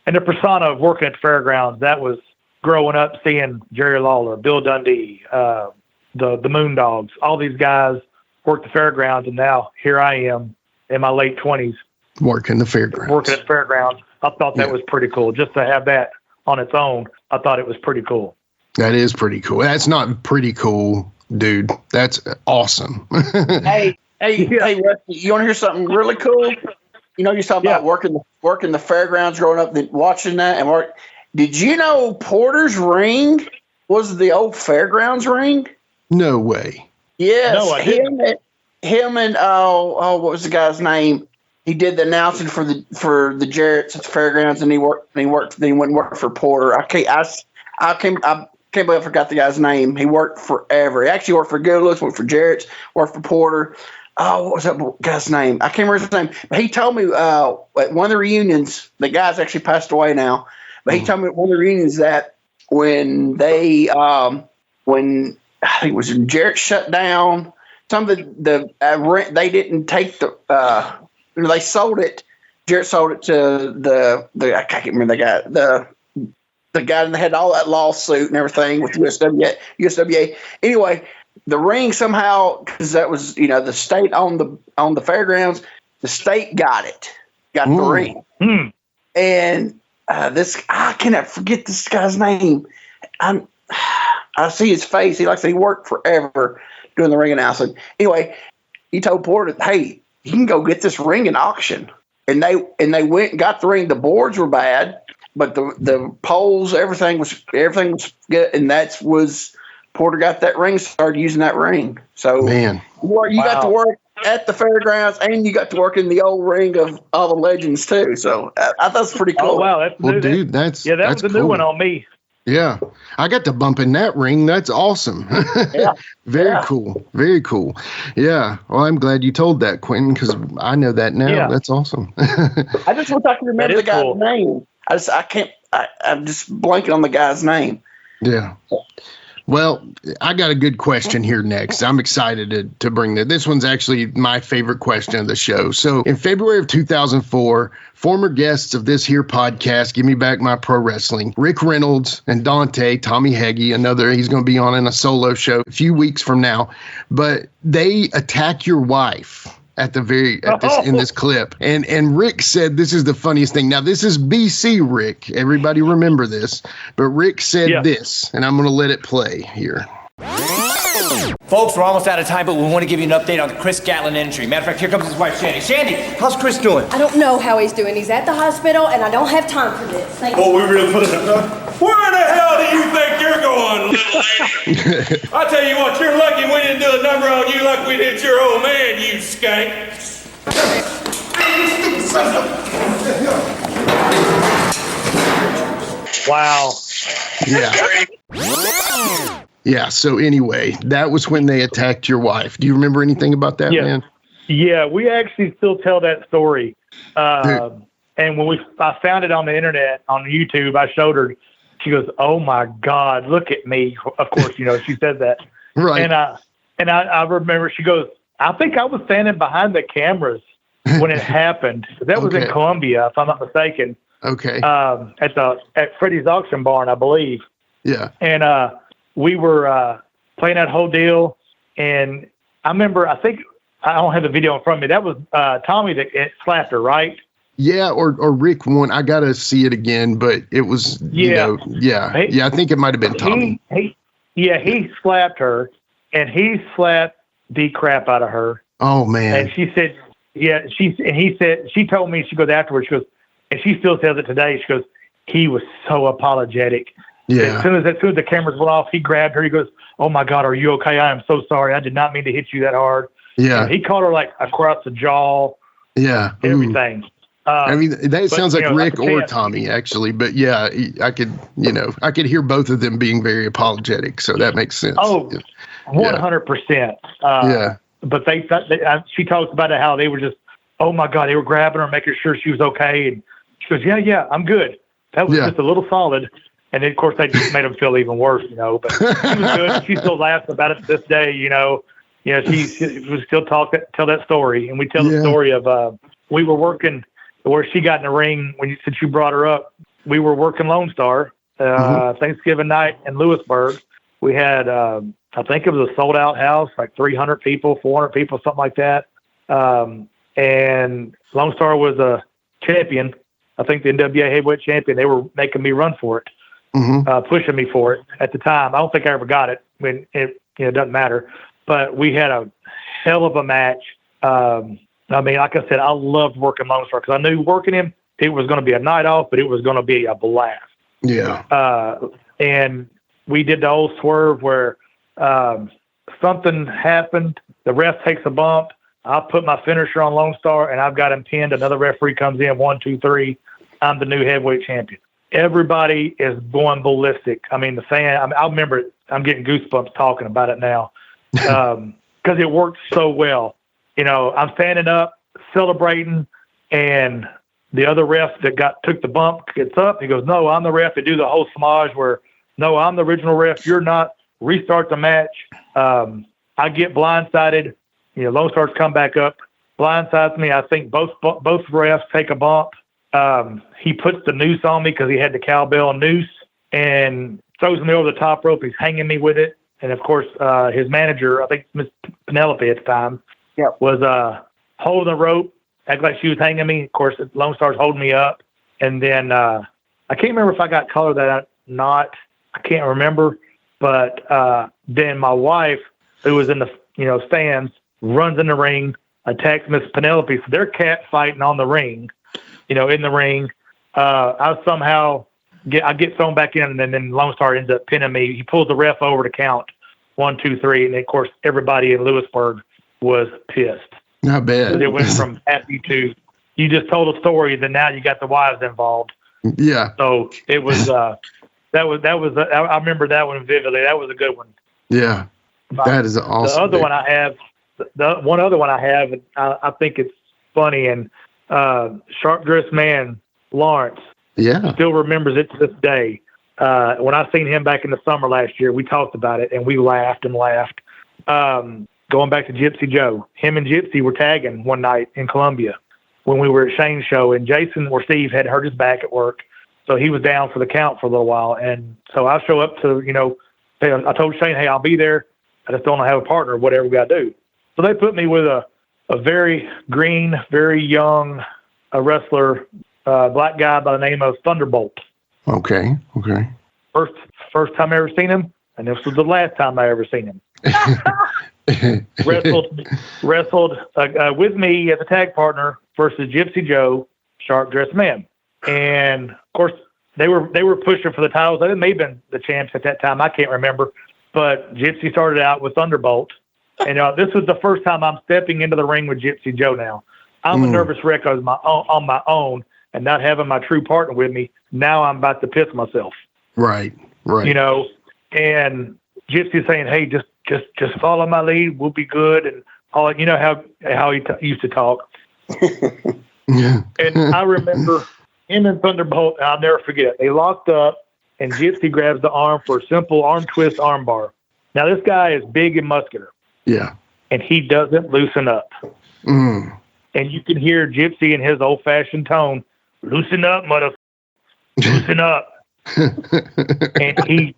and the persona of working at the fairgrounds, that was growing up seeing Jerry Lawler, Bill Dundee, the Moondogs, all these guys worked the fairgrounds, and now here I am in my late 20s working the fairgrounds. Working at the fairgrounds. I thought that was pretty cool. Just to have that on its own, I thought it was pretty cool. That is pretty cool. That's not pretty cool, dude. That's awesome. Hey, Rusty, you want to hear something really cool? You're talking about working the fairgrounds, growing up, watching that, and did you know Porter's ring was the old fairgrounds ring? No way. Yes. No, I didn't. Him and what was the guy's name? He did the announcing for the Jarretts at the fairgrounds, and he went and worked for Porter. I can't believe I forgot the guy's name. He worked forever. He actually worked for Goodlets, worked for Jarrett's, worked for Porter. Oh, what was that guy's name? I can't remember his name. But he told me at one of the reunions, the guy's actually passed away now, but he told me at one of the reunions that when they, when I think it was Jarrett shut down, some of the rent, they didn't take they sold it. Jarrett sold it to the I can't remember the guy that had all that lawsuit and everything with USWA. Anyway, the ring somehow, because that was the state on the fairgrounds, the state got the ring, and I cannot forget this guy's name. I see his face. He worked forever doing the ring announcing. Anyway, he told Porter, "Hey, you can go get this ring in auction," and they went and got the ring. The boards were bad, but the poles, everything was good, and Porter got that ring, started using that ring. So man, you got to work at the fairgrounds, and you got to work in the old ring of all the legends too. So I thought that's pretty cool. Oh wow, that's new. Dude, that was a new one on me. Yeah, I got to bump in that ring. That's awesome. Yeah. Very cool. Very cool. Yeah. Well, I'm glad you told that, Quinton, because I know that now. Yeah. That's awesome. I just wish I could remember the guy's name. I can't. I'm just blanking on the guy's name. Yeah. Well, I got a good question here next. I'm excited to bring that. This one's actually my favorite question of the show. So in February of 2004, former guests of this here podcast, Give Me Back My Pro Wrestling, Rick Reynolds and Dante, Tommy Heggie, he's going to be on in a solo show a few weeks from now, but they attack your wife in this clip. And Rick said this is the funniest thing. Now, this is BC Rick. Everybody remember this. But Rick said this, and I'm going to let it play here. Folks, we're almost out of time, but we want to give you an update on the Chris Gatlin injury. Matter of fact, here comes his wife, Shandy. Shandy, how's Chris doing? I don't know how he's doing. He's at the hospital, and I don't have time for this. Thank you. We really put it up. Where the hell do you think you're going, little lady? I tell you what, you're lucky we didn't do a number on you like we did your old man, you skank. Wow. Yeah. Yeah, so anyway, that was when they attacked your wife. Do you remember anything about that, man? Yeah, we actually still tell that story. And when I found it on the internet, on YouTube, I showed her. She goes, "Oh, my God, look at me." Of course, she said that. Right. And I remember she goes, "I think I was standing behind the cameras when it happened." That was in Columbia, if I'm not mistaken. Okay. At Freddie's Auction Barn, I believe. Yeah. And we were playing that whole deal, and I remember, I think, I don't have the video in front of me. That was Tommy that slapped her, right? Yeah, or Rick won. I got to see it again, but it was, I think it might have been Tommy. He slapped her, and he slapped the crap out of her. Oh, man. And she said, she told me, she goes afterwards, she goes, and she still says it today, she goes, he was so apologetic. Yeah. As soon as the cameras went off, he grabbed her. He goes, "Oh my God, are you okay? I am so sorry. I did not mean to hit you that hard." Yeah. And he caught her like across the jaw. Yeah. Everything. That sounds like Rick or Tommy, actually. But yeah, I could hear both of them being very apologetic. So that makes sense. Oh, 100%. Yeah. But she talks about it, how they were just, oh my God, they were grabbing her, making sure she was okay. And she goes, yeah, I'm good. That was just a little solid. And then, of course, they just made him feel even worse, But he was good. She still laughs about it to this day, She would still tell that story. And we tell the story of we were working where she got in the ring since you brought her up. We were working Lone Star Thanksgiving night in Lewisburg. We had, I think it was a sold-out house, like 300 people, 400 people, something like that. And Lone Star was a champion. I think the NWA heavyweight champion. They were making me run for it. Pushing me for it at the time. I don't think I ever got it. It doesn't matter. But we had a hell of a match. Like I said, I loved working Lone Star because I knew working him, it was going to be a night off, but it was going to be a blast. Yeah. And we did the old swerve where something happened. The ref takes a bump. I put my finisher on Lone Star, and I've got him pinned. Another referee comes in, 1, 2, 3. I'm the new heavyweight champion. Everybody is going ballistic. The fan, I remember it. I'm getting goosebumps talking about it now because it worked so well. I'm standing up, celebrating, and the other ref that took the bump gets up. He goes, "No, I'm the ref." They do the whole smudge where, "No, I'm the original ref. You're not." Restart the match. I get blindsided. Lone Stars come back up, blindsides me. I think both refs take a bump. He puts the noose on me because he had the cowbell noose and throws me over the top rope. He's hanging me with it. And, of course, his manager, I think Miss Penelope at the time, was holding the rope, acting like she was hanging me. Of course, Lone Star's holding me up. And then I can't remember if I got colored that or not. I can't remember. But then my wife, who was in the stands, runs in the ring, attacks Miss Penelope. So they're cat fighting on the ring. In the ring, I somehow get thrown back in, and then Lone Star ends up pinning me. He pulls the ref over to count 1, 2, 3, and of course everybody in Lewisburg was pissed. Not bad. It went from happy to you just told a story, then now you got the wives involved. Yeah. So it was that was I remember that one vividly. That was a good one. Yeah, that is awesome. The other one I have, I think it's funny and. Sharp dressed man Lawrence still remembers it to this day. When I seen him back in the summer last year, we talked about it and we laughed and laughed. Going back to Gypsy Joe, him and Gypsy were tagging one night in Columbia when we were at Shane's show, and Jason or Steve had hurt his back at work, so he was down for the count for a little while. And so I show up to I told Shane, "Hey, I'll be there. I just don't have a partner. Whatever we got to do." So they put me with a very green, very young wrestler, black guy by the name of Thunderbolt. Okay. First time I ever seen him, and this was the last time I ever seen him. wrestled with me as a tag partner versus Gypsy Joe, Sharp Dressed Man. And of course, they were pushing for the titles. They may have been the champs at that time. I can't remember. But Gypsy started out with Thunderbolt. And this was the first time I'm stepping into the ring with Gypsy Joe now. I'm a nervous wreck on my own and not having my true partner with me. Now I'm about to piss myself. Right. And Gypsy's saying, "Hey, just follow my lead. We'll be good." And all, how he used to talk. And I remember him and Thunderbolt, I'll never forget it. They locked up and Gypsy grabs the arm for a simple arm twist arm bar. Now this guy is big and muscular. Yeah. And he doesn't loosen up. And you can hear Gypsy in his old-fashioned tone, "Loosen up, mother, loosen up." And he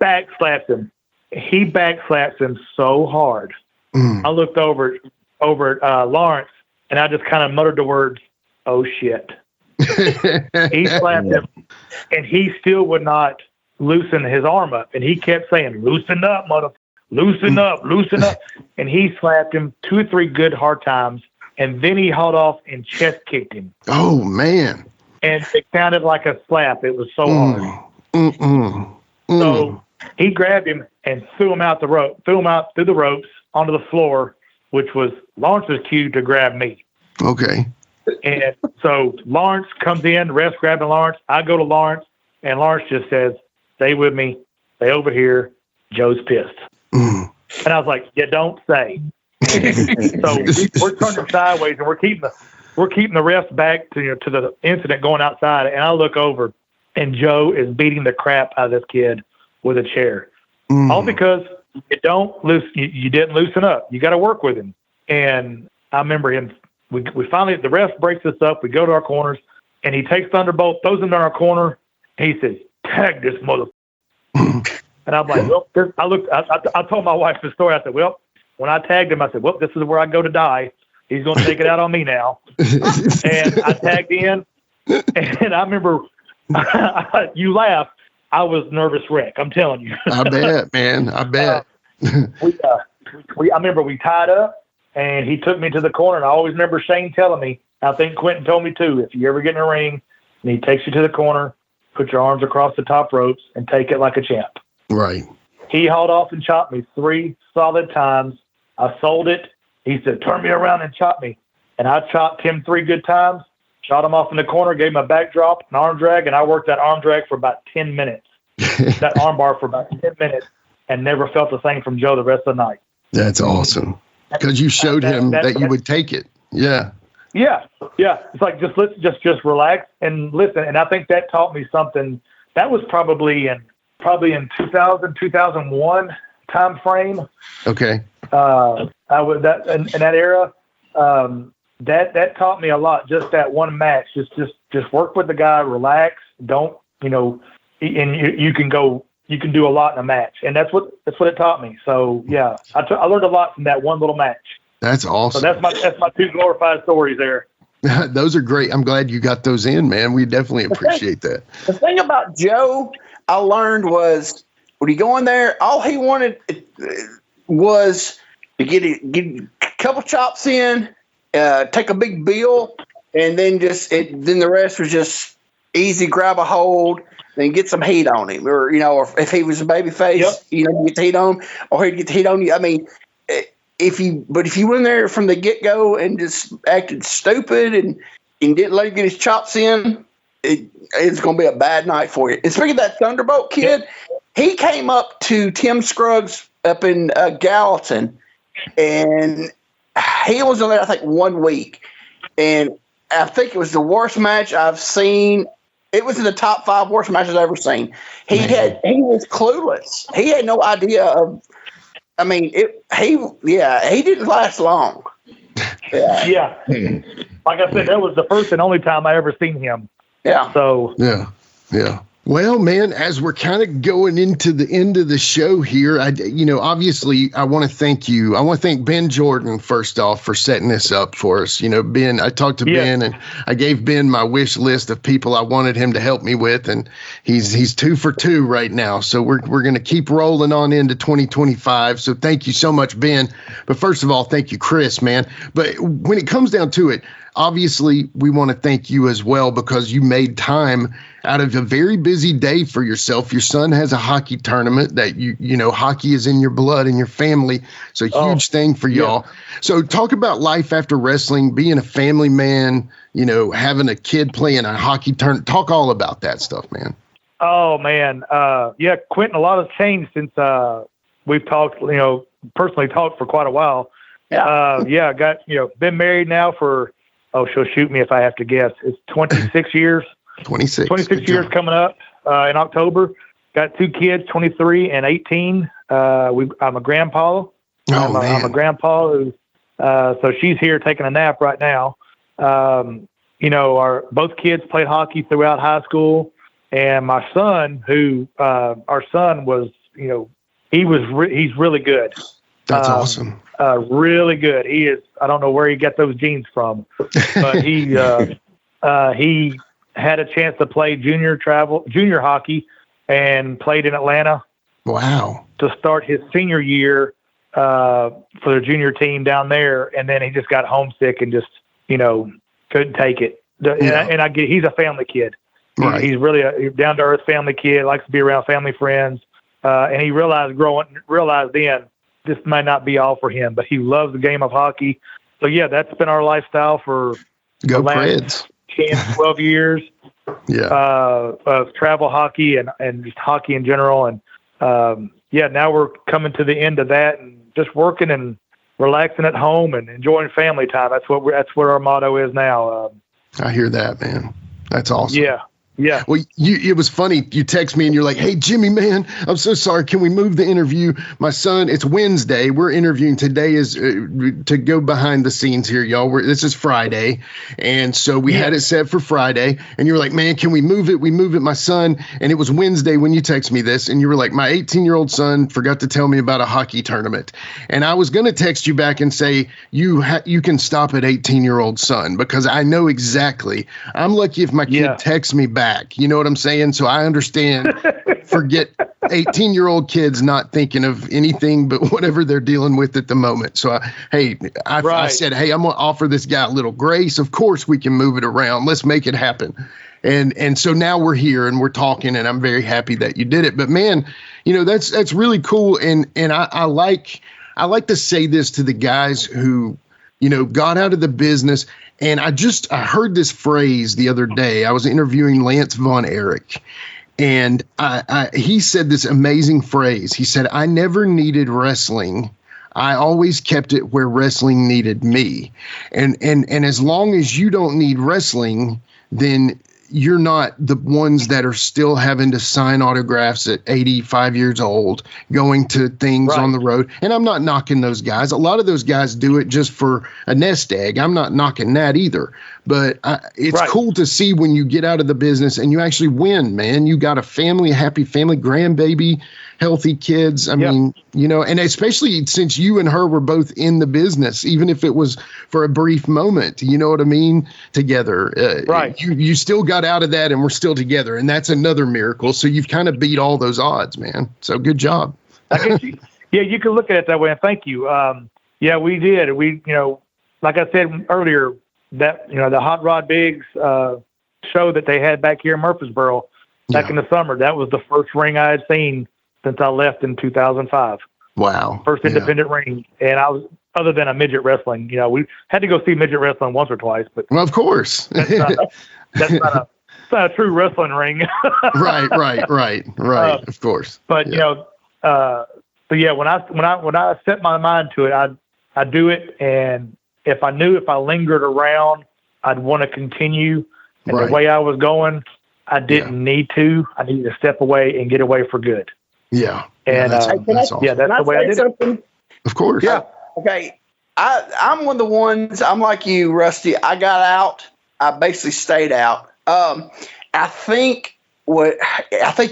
backslaps him. He backslaps him so hard. I looked over at Lawrence, and I just kind of muttered the words, "Oh, shit." He slapped him, and he still would not loosen his arm up. And he kept saying, "Loosen up, mother. Loosen up, loosen up." And he slapped him 2 or 3 good hard times, and then he hauled off and chest kicked him. Oh, man. And it sounded like a slap. It was so hard. So he grabbed him and threw him out through the ropes onto the floor, which was Lawrence's cue to grab me. Okay. And so Lawrence comes in, the ref's grabbing Lawrence. I go to Lawrence, and Lawrence just says, "Stay with me. Stay over here. Joe's pissed." And I was like, "You don't say." So we're turning sideways, and we're keeping the refs back to the incident going outside. And I look over, and Joe is beating the crap out of this kid with a chair. All because you didn't loosen up. You got to work with him. And I remember him. We finally, the ref breaks us up. We go to our corners, and he takes Thunderbolt, throws him in our corner. And he says, "Tag this mother." And I'm like, well, I told my wife the story. I said, well, when I tagged him, I said, well, this is where I go to die. He's going to take it out on me now. And I tagged in, and I remember you laugh. I was nervous wreck. I'm telling you. I bet, man. I bet. I remember we tied up, and he took me to the corner. And I always remember Shane telling me, I think Quinton told me too, if you ever get in a ring and he takes you to the corner, put your arms across the top ropes and take it like a champ. Right. He hauled off and chopped me 3 solid times. I sold it. He said, turn me around and chop me. And I chopped him 3 good times, shot him off in the corner, gave him a backdrop, an arm drag, and I worked that arm drag for about 10 minutes. That arm bar for about 10 minutes, and never felt the same from Joe the rest of the night. That's awesome. Because you showed him that you would take it. Yeah. Yeah. It's like, just relax and listen. And I think that taught me something. That was probably in 2000, 2001 time frame. Okay. I was that in that era. That taught me a lot. Just that one match. Just work with the guy. Relax. Don't and you can do a lot in a match. And that's what it taught me. So yeah, I learned a lot from that one little match. That's awesome. So that's my 2 glorified stories there. Those are great. I'm glad you got those in, man. We definitely appreciate that. The thing about Joe I learned was when he go in there, all he wanted was to get a couple chops in, take a big bill, and then then the rest was just easy, grab a hold, then get some heat on him. Or if he was a baby face, get the heat on him, or he'd get the heat on you. I mean, if you went in there from the get-go and just acted stupid and didn't let him get his chops in, it's going to be a bad night for you. And speaking of that Thunderbolt kid, he came up to Tim Scruggs up in Gallatin, and he was in there, I think, 1 week. And I think it was the worst match I've seen. It was in the top 5 worst matches I've ever seen. He was clueless. He had no idea of. I mean, he didn't last long. Yeah. Like I said, that was the first and only time I ever seen him. Yeah. So. Yeah. Well, man, as we're kind of going into the end of the show here, obviously I want to thank you. I want to thank Ben Jordan first off for setting this up for us. Ben, I talked to Ben and I gave Ben my wish list of people I wanted him to help me with, and he's 2 for 2 right now. So we're going to keep rolling on into 2025. So thank you so much, Ben. But first of all, thank you, Chris, man. But when it comes down to it, obviously, we want to thank you as well because you made time out of a very busy day for yourself. Your son has a hockey tournament that hockey is in your blood and your family. It's a huge thing for y'all. So talk about life after wrestling, being a family man, having a kid playing a hockey tournament. Talk all about that stuff, man. Oh, man. Quinton, a lot has changed since we've talked, personally talked for quite a while. I got, been married now for, she'll shoot me if I have to guess. It's 26 years. 26 years coming up in October. Got 2 kids, 23 and 18. I'm a grandpa. I'm a grandpa who, so she's here taking a nap right now. Both kids played hockey throughout high school, and my son, our son was, he's really good. That's awesome. Really good. He is. I don't know where he got those genes from, but he had a chance to play junior hockey and played in Atlanta. Wow. To start his senior year for the junior team down there, and then he just got homesick and just couldn't take it. And I get he's a family kid. Right. He's really a down to earth family kid. Likes to be around family friends, and he realized then. This might not be all for him, but he loves the game of hockey. So, that's been our lifestyle for the last 10, 12 years of travel hockey and just hockey in general. And, now we're coming to the end of that and just working and relaxing at home and enjoying family time. That's what our motto is now. I hear that, man. That's awesome. Yeah. Well, it was funny. You text me and you're like, "Hey, Jimmy, man, I'm so sorry. Can we move the interview? My son, it's Wednesday. We're interviewing. Today is to go behind the scenes here, y'all. This is Friday. And so we had it set for Friday. And you were like, man, can we move it? We move it, my son. And it was Wednesday when you text me this. And you were like, my 18-year-old son forgot to tell me about a hockey tournament. And I was going to text you back and say, you can stop at 18-year-old son, because I know exactly. I'm lucky if my kid texts me back. You know what I'm saying? So I understand. Forget 18-year-old kids not thinking of anything but whatever they're dealing with at the moment. So I said, hey, I'm going to offer this guy a little grace. Of course we can move it around. Let's make it happen. And so now we're here and we're talking, and I'm very happy that you did it. But man, that's really cool. And I like to say this to the guys who, got out of the business. And I heard this phrase the other day. I was interviewing Lance Von Erich, and he said this amazing phrase. He said, I never needed wrestling. I always kept it where wrestling needed me. And as long as you don't need wrestling, then you're not the ones that are still having to sign autographs at 85 years old, going to things on the road. And I'm not knocking those guys. A lot of those guys do it just for a nest egg. I'm not knocking that either. But it's cool to see when you get out of the business and you actually win, man. You got a family, a happy family, grandbaby, healthy kids. I mean, and especially since you and her were both in the business, even if it was for a brief moment, you know what I mean? Together. You still got out of that and we're still together. And that's another miracle. So you've kind of beat all those odds, man. So good job. I guess you can look at it that way. And thank you. We did. We, like I said earlier, that, the Hot Rod Biggs show that they had back here in Murfreesboro back in the summer, that was the first ring I had seen since I left in 2005. Wow. First independent ring. And I was, other than a midget wrestling, we had to go see midget wrestling once or twice, but well, of course that's not a true wrestling ring. Right. Of course. But, when I set my mind to it, I'd do it. And if I knew if I lingered around, I'd want to continue. And the way I was going, I didn't need to. I needed to step away and get away for good. Yeah. And that's awesome. that's the way I did it. Of course. Yeah. Okay. I'm one of the ones, I'm like you, Rusty. I got out. I basically stayed out. I think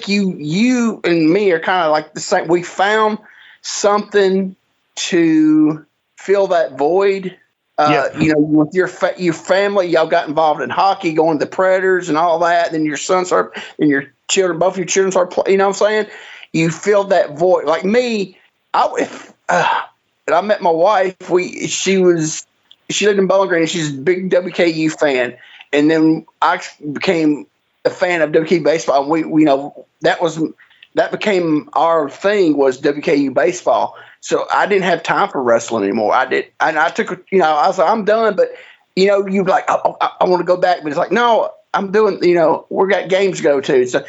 you and me are kind of like the same. We found something to fill that void. With your family, y'all got involved in hockey, going to the Predators and all that. Then your sons both your children start playing. You know what I'm saying? You filled that void. Like me, I met my wife. She lived in Bowling Green. She's a big WKU fan, and then I became a fan of WKU baseball. That became our thing, was WKU baseball. So I didn't have time for wrestling anymore. I did, and I took, I was like, I'm done. But you're like, I want to go back, but it's like, no, I'm doing. We got games to go to. So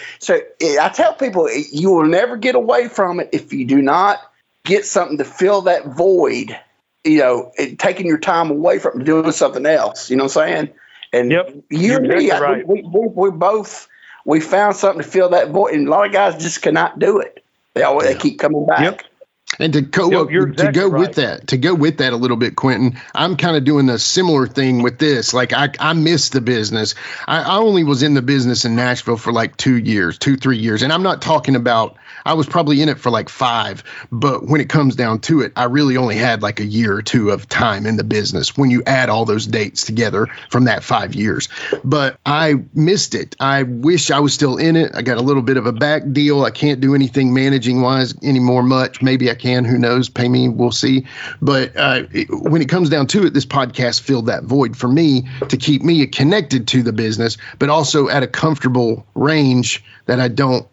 I tell people, you will never get away from it if you do not get something to fill that void. Taking your time away from doing something else. You know what I'm saying? And you and me, we both. We found something to fill that void, and a lot of guys just cannot do it. They keep coming back. Yep. And to go with that a little bit, Quinton, I'm kind of doing a similar thing with this. Like I missed the business. I only was in the business in Nashville for like 3 years. And I'm not talking about, I was probably in it for like 5, but when it comes down to it, I really only had like a year or 2 of time in the business when you add all those dates together from that 5 years. But I missed it. I wish I was still in it. I got a little bit of a back deal. I can't do anything managing wise anymore much. Maybe I can, who knows? Pay me, we'll see. But when it comes down to it, this podcast filled that void for me to keep me connected to the business, but also at a comfortable range that I don't,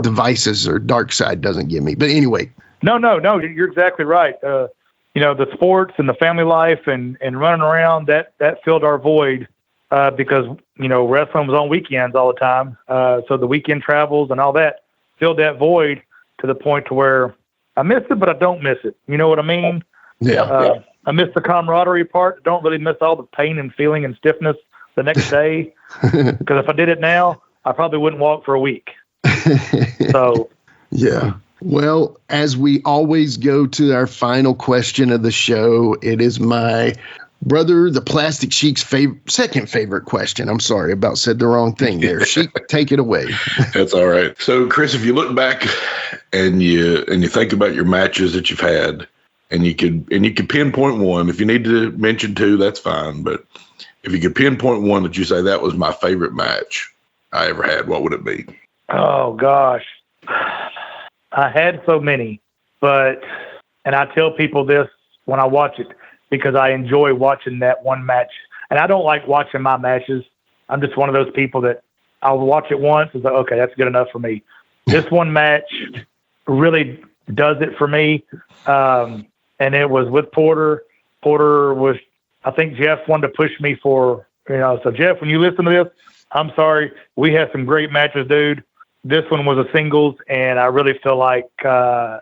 devices or dark side doesn't give me. But anyway. No, you're exactly right. The sports and the family life and running around, that filled our void because, wrestling was on weekends all the time. So the weekend travels and all that filled that void to the point to where I miss it, but I don't miss it. You know what I mean? Yeah. I miss the camaraderie part. I don't really miss all the pain and feeling and stiffness the next day. Because if I did it now, I probably wouldn't walk for a week. So, yeah. Well, as we always go to our final question of the show, it is my brother, the Plastic Sheik's second favorite question. I'm sorry, about said the wrong thing there. Sheik, take it away. That's all right. So, Chris, if you look back and you think about your matches that you've had, and you could pinpoint one. If you need to mention two, that's fine. But if you could pinpoint one that you say that was my favorite match I ever had, what would it be? Oh gosh, I had so many, and I tell people this when I watch it because I enjoy watching that one match. And I don't like watching my matches. I'm just one of those people that I'll watch it once and say, okay, that's good enough for me. This one match really does it for me. And it was with Porter. Porter was, I think Jeff wanted to push me for, so Jeff, when you listen to this, I'm sorry. We had some great matches, dude. This one was a singles, and I really feel like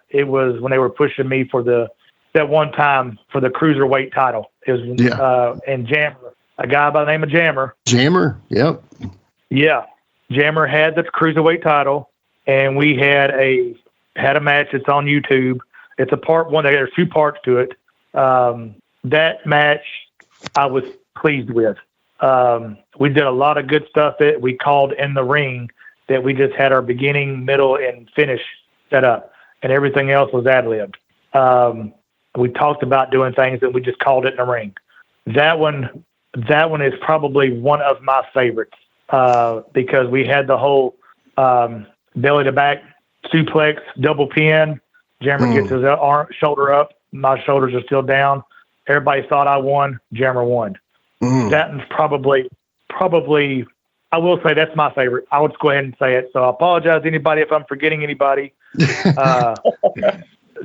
it was when they were pushing me for that one time for the cruiserweight title. It was and Jammer, a guy by the name of Jammer. Jammer, yep. Yeah. Jammer had the cruiserweight title, and we had a match. It's on YouTube. It's a part one. There's 2 parts to it. That match I was pleased with. We did a lot of good stuff that we called in the ring that we just had our beginning, middle, and finish set up, and everything else was ad-libbed. We talked about doing things and we just called it in the ring. That one is probably one of my favorites because we had the whole belly to back suplex, double pin. Jammer gets his shoulder up. My shoulders are still down. Everybody thought I won. Jammer won. That is probably, I will say that's my favorite. I would just go ahead and say it. So I apologize to anybody if I'm forgetting anybody.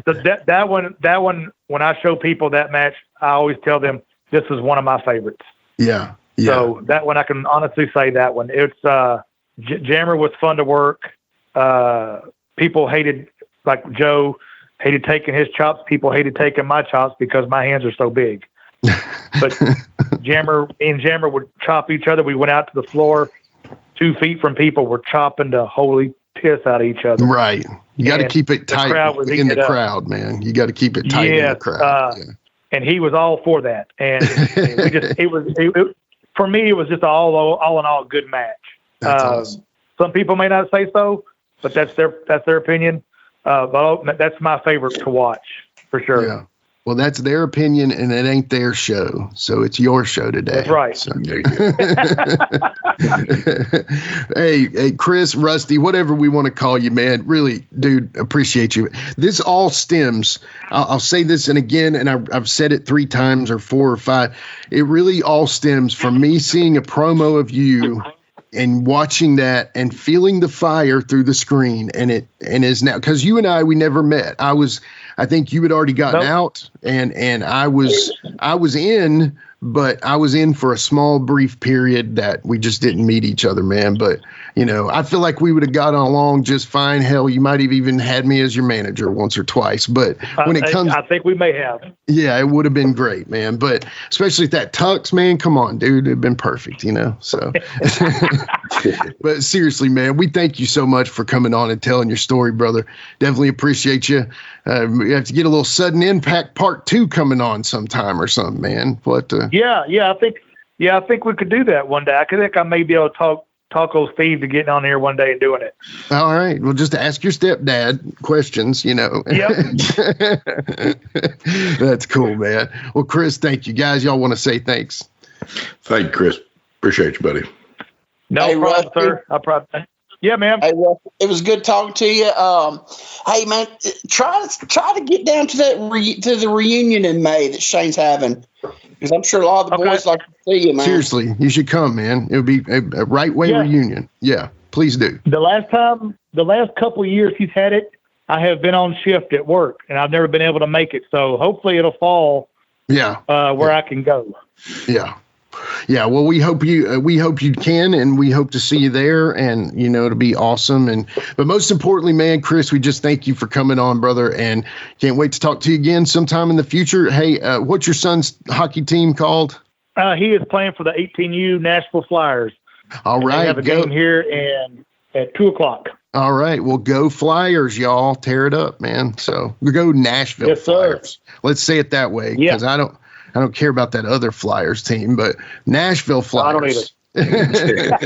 So that one, when I show people that match, I always tell them this is one of my favorites. Yeah. So that one, I can honestly say that one. It's Jammer was fun to work. People hated, like Joe hated taking his chops. People hated taking my chops because my hands are so big. But me and Jammer would chop each other. We went out to the floor 2 feet from people. We're chopping the holy piss out of each other. Right. You got to keep it tight in the crowd, man. You got to keep it tight in the crowd. And he was all for that. And for me, it was just all in all good match. Awesome. Some people may not say so, but that's their opinion. But that's my favorite to watch for sure. Yeah. Well, that's their opinion, and it ain't their show, so it's your show today. That's right. So. Hey, Chris, Rusty, whatever we want to call you, man, really, dude, appreciate you. This all stems, I'll say this and again, and I've said it 3 times or 4 or 5, it really all stems from me seeing a promo of you and watching that and feeling the fire through the screen, and is now, because you and we never met. I think you had already gotten out, and I was in, but I was in for a small, brief period that we just didn't meet each other, man. But, I feel like we would have gotten along just fine. Hell, you might have even had me as your manager once or twice. But when it comes, I think we may have. Yeah, it would have been great, man. But especially at that tux, man, come on, dude, it'd been perfect, So, but seriously, man, we thank you so much for coming on and telling your story, brother. Definitely appreciate you. We have to get a little Sudden Impact Part 2 coming on sometime or something, man. But I think we could do that one day. I think I may be able to talk old Steve to getting on here one day and doing it. All right. Well, just ask your stepdad questions, Yep. That's cool, man. Well, Chris, thank you. Guys, y'all want to say thanks? Thank you, Chris. Appreciate you, buddy. No problem, sir. I probably. Yeah, man. Hey, well, it was good talking to you. Hey, man, try to get down to to the reunion in May that Shane's having, because I'm sure a lot of the boys like to see you, man. Seriously, you should come, man. It would be a right way reunion. Yeah, please do. The last couple of years he's had it, I have been on shift at work, and I've never been able to make it. So hopefully it'll fall. Yeah. Where I can go. Yeah. Yeah, well, we hope you can, and we hope to see you there, and it'll be awesome. But most importantly, man, Chris, we just thank you for coming on, brother, and can't wait to talk to you again sometime in the future. Hey, what's your son's hockey team called? He is playing for the 18U Nashville Flyers. All right. They have a game here at 2:00. All right. Well, go Flyers, y'all. Tear it up, man. So we go Nashville Yes, sir. Flyers. Let's say it that way. Yeah. Because I don't care about that other Flyers team, but Nashville Flyers. I don't either.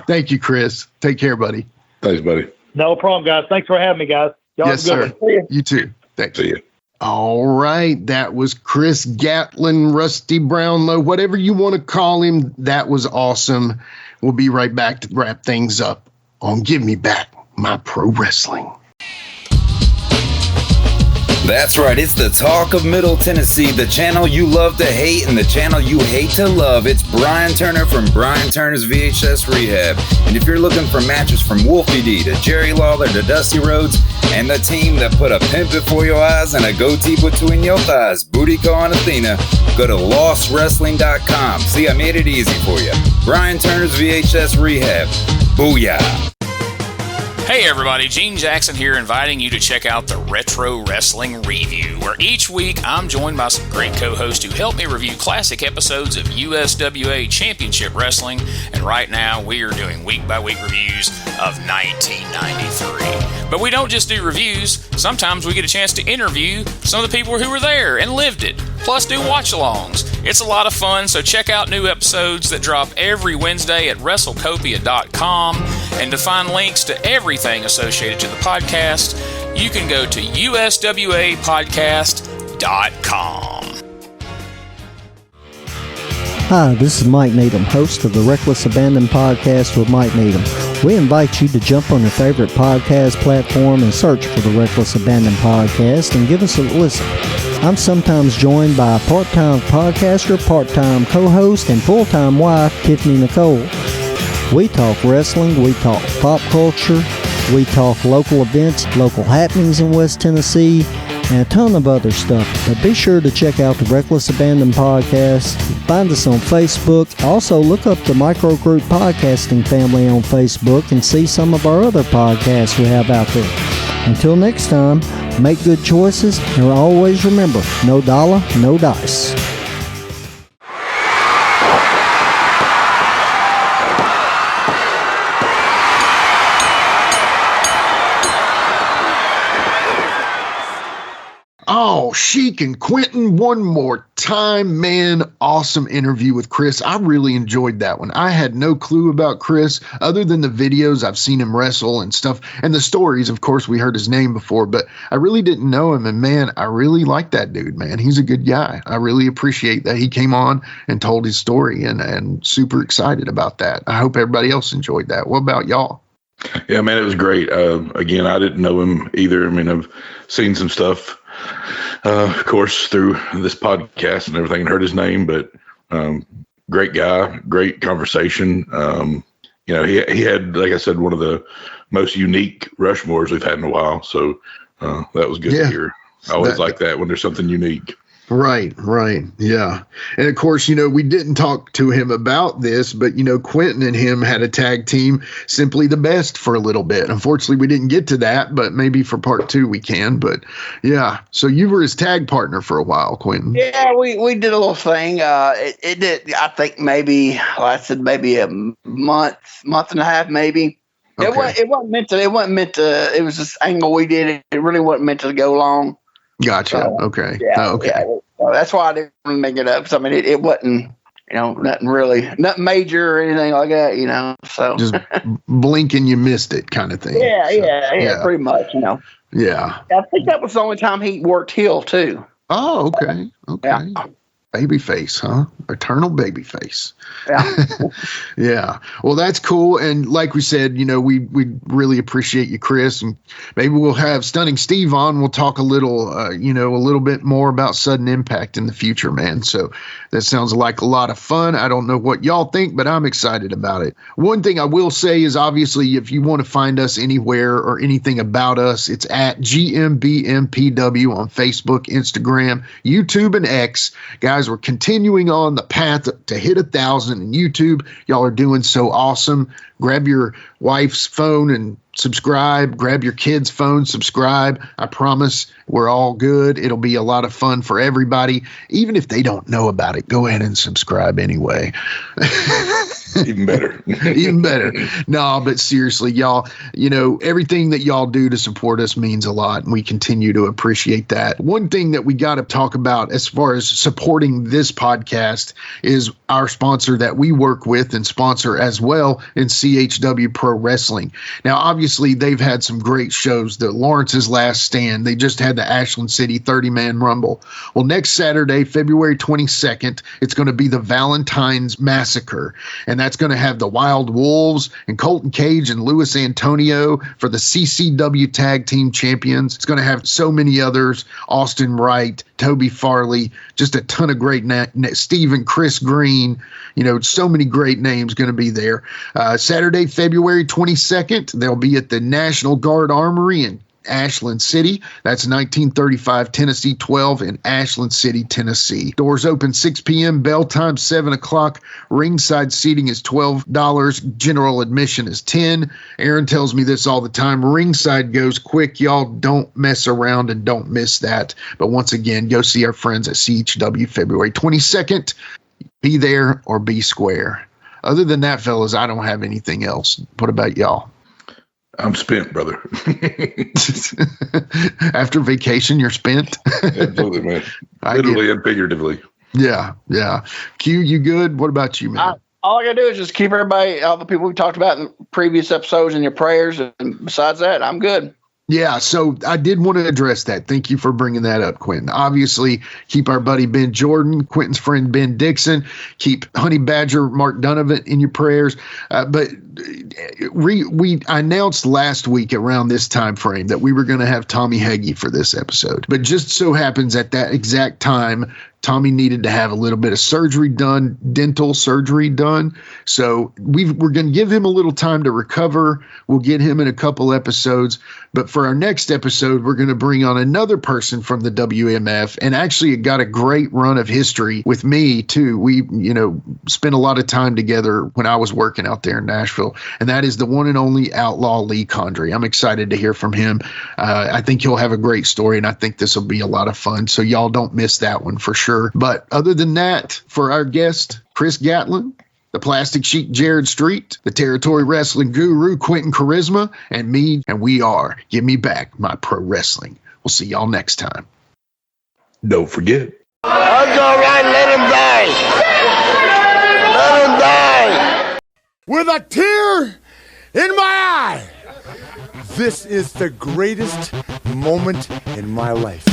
Thank you, Chris. Take care, buddy. Thanks, buddy. No problem, guys. Thanks for having me, guys. Y'all Yes, have a sir. good one. You too. Thanks. See you. All right. That was Chris Gatlin, Rusty Brownlow, whatever you want to call him. That was awesome. We'll be right back to wrap things up on Give Me Back My Pro Wrestling. That's right, it's the talk of Middle Tennessee, the channel you love to hate and the channel you hate to love. It's Brian Turner from Brian Turner's VHS Rehab. And if you're looking for matches from Wolfie D to Jerry Lawler to Dusty Rhodes and the team that put a pimp before your eyes and a goatee between your thighs, Booty Call and Athena, go to lostwrestling.com. See, I made it easy for you. Brian Turner's VHS Rehab. Booyah. Hey everybody, Gene Jackson here, inviting you to check out the Retro Wrestling Review, where each week I'm joined by some great co-hosts who help me review classic episodes of USWA Championship Wrestling, and right now we are doing week-by-week reviews of 1993. But we don't just do reviews, sometimes we get a chance to interview some of the people who were there and lived it, plus do watch-alongs. It's a lot of fun, so check out new episodes that drop every Wednesday at WrestleCopia.com, and to find links to everything associated to the podcast, you can go to USWApodcast.com. Hi, this is Mike Needham, host of the Reckless Abandon Podcast with Mike Needham. We invite you to jump on your favorite podcast platform and search for the Reckless Abandon Podcast and give us a listen. I'm sometimes joined by a part-time podcaster, part-time co-host, and full-time wife, Tiffany Nicole. We talk wrestling, we talk pop culture, we talk local events, local happenings in West Tennessee, and a ton of other stuff. But be sure to check out the Reckless Abandon Podcast. Find us on Facebook. Also, look up the Microgroup Podcasting family on Facebook and see some of our other podcasts we have out there. Until next time, make good choices, and always remember, no dollar, no dice. Oh, Sheik and Quinton, one more time, man. Awesome interview with Chris. I really enjoyed that one. I had no clue about Chris other than the videos. I've seen him wrestle and stuff and the stories. Of course, we heard his name before, but I really didn't know him. And man, I really like that dude, man. He's a good guy. I really appreciate that he came on and told his story and super excited about that. I hope everybody else enjoyed that. What about y'all? Yeah, man, it was great. Again, I didn't know him either. I mean, I've seen some stuff, of course, through this podcast and everything, and heard his name, but great guy, great conversation. You know, he had, like I said, one of the most unique Rushmores we've had in a while, so that was good to hear. I always like that when there's something unique. Right. Yeah. And of course, you know, we didn't talk to him about this, but, you know, Quinton and him had a tag team, Simply the Best, for a little bit. Unfortunately, we didn't get to that, but maybe for part 2 we can. But yeah, so you were his tag partner for a while, Quinton. Yeah, we did a little thing. It did, I think maybe a month and a half, maybe. Okay. It wasn't meant to, it was this angle we did. It really wasn't meant to go long. Gotcha. Okay. Yeah. Okay. Yeah. So that's why I didn't make it up. So I mean, it wasn't, you know, nothing major or anything like that, you know. So just blink and you missed it, kind of thing. Yeah, pretty much, you know. Yeah. I think that was the only time he worked heel too. Oh, okay. Yeah. Babyface, huh? Eternal babyface. Yeah. Yeah. Well, that's cool. And like we said, you know, we really appreciate you, Chris. And maybe we'll have Stunning Steve on. We'll talk a little, you know, a little bit more about Sudden Impact in the future, man. So that sounds like a lot of fun. I don't know what y'all think, but I'm excited about it. One thing I will say is, obviously, if you want to find us anywhere or anything about us, it's at GMBMPW on Facebook, Instagram, YouTube, and X. Guys, we're continuing on the path to hit 1,000 in YouTube. Y'all are doing so awesome. Grab your wife's phone and subscribe. Grab your kid's phone, subscribe. I promise we're all good. It'll be a lot of fun for everybody. Even if they don't know about it, go ahead and subscribe anyway. Even better. Even better. No, but seriously, y'all, everything that y'all do to support us means a lot, and we continue to appreciate that. One thing that we got to talk about as far as supporting this podcast is our sponsor that we work with and sponsor as well in CHW Pro Wrestling. Now, obviously, they've had some great shows. The Lawrence's Last Stand. They just had the Ashland City 30-man Rumble. Well, next Saturday, February 22nd, it's going to be the Valentine's Massacre, and that's going to have the Wild Wolves and Colton Cage and Luis Antonio for the CCW Tag Team Champions. It's going to have so many others, Austin Wright, Toby Farley, just a ton of great Stephen Chris Green, so many great names going to be there. Saturday, February 22nd, they'll be at the National Guard Armory in Ashland City. That's 1935 Tennessee 12 in Ashland City, Tennessee. Doors open 6 p.m. Bell time 7 o'clock. Ringside seating is $12. General admission is $10. Aaron tells me this all the time. Ringside goes quick. Y'all don't mess around and don't miss that. But once again, go see our friends at CHW February 22nd. Be there or be square. Other than that, fellas, I don't have anything else. What about y'all? I'm spent, brother. After vacation, you're spent? Absolutely, man. Literally and figuratively. Yeah. Q, you good? What about you, man? All I got to do is just keep everybody, all the people we talked about in previous episodes, in your prayers. And besides that, I'm good. Yeah, so I did want to address that. Thank you for bringing that up, Quinton. Obviously, keep our buddy Ben Jordan, Quinton's friend Ben Dixon, keep Honey Badger Mark Donovan in your prayers. But we announced last week around this time frame that we were going to have Tommy Heggie for this episode. But just so happens at that exact time, Tommy needed to have a little bit of surgery done, dental surgery done. So we're going to give him a little time to recover. We'll get him in a couple episodes. But for our next episode, we're going to bring on another person from the WMF. And actually, it got a great run of history with me, too. We, spent a lot of time together when I was working out there in Nashville. And that is the one and only Outlaw Lee Condrey. I'm excited to hear from him. I think he'll have a great story, and I think this will be a lot of fun. So y'all don't miss that one for sure. But other than that, for our guest, Chris Gatlin, the Plastic Sheik Jared Street, the Territory Wrestling Guru Quinton Quarisma, and me, and we are Give Me Back My Pro Wrestling. We'll see y'all next time. Don't forget. That's all right, let him die. Let him die. With a tear in my eye, this is the greatest moment in my life.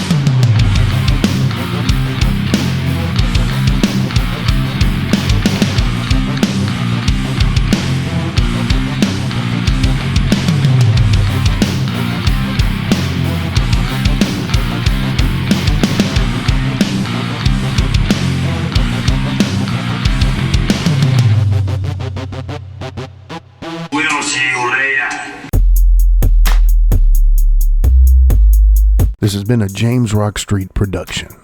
This has been a James Rock Street production.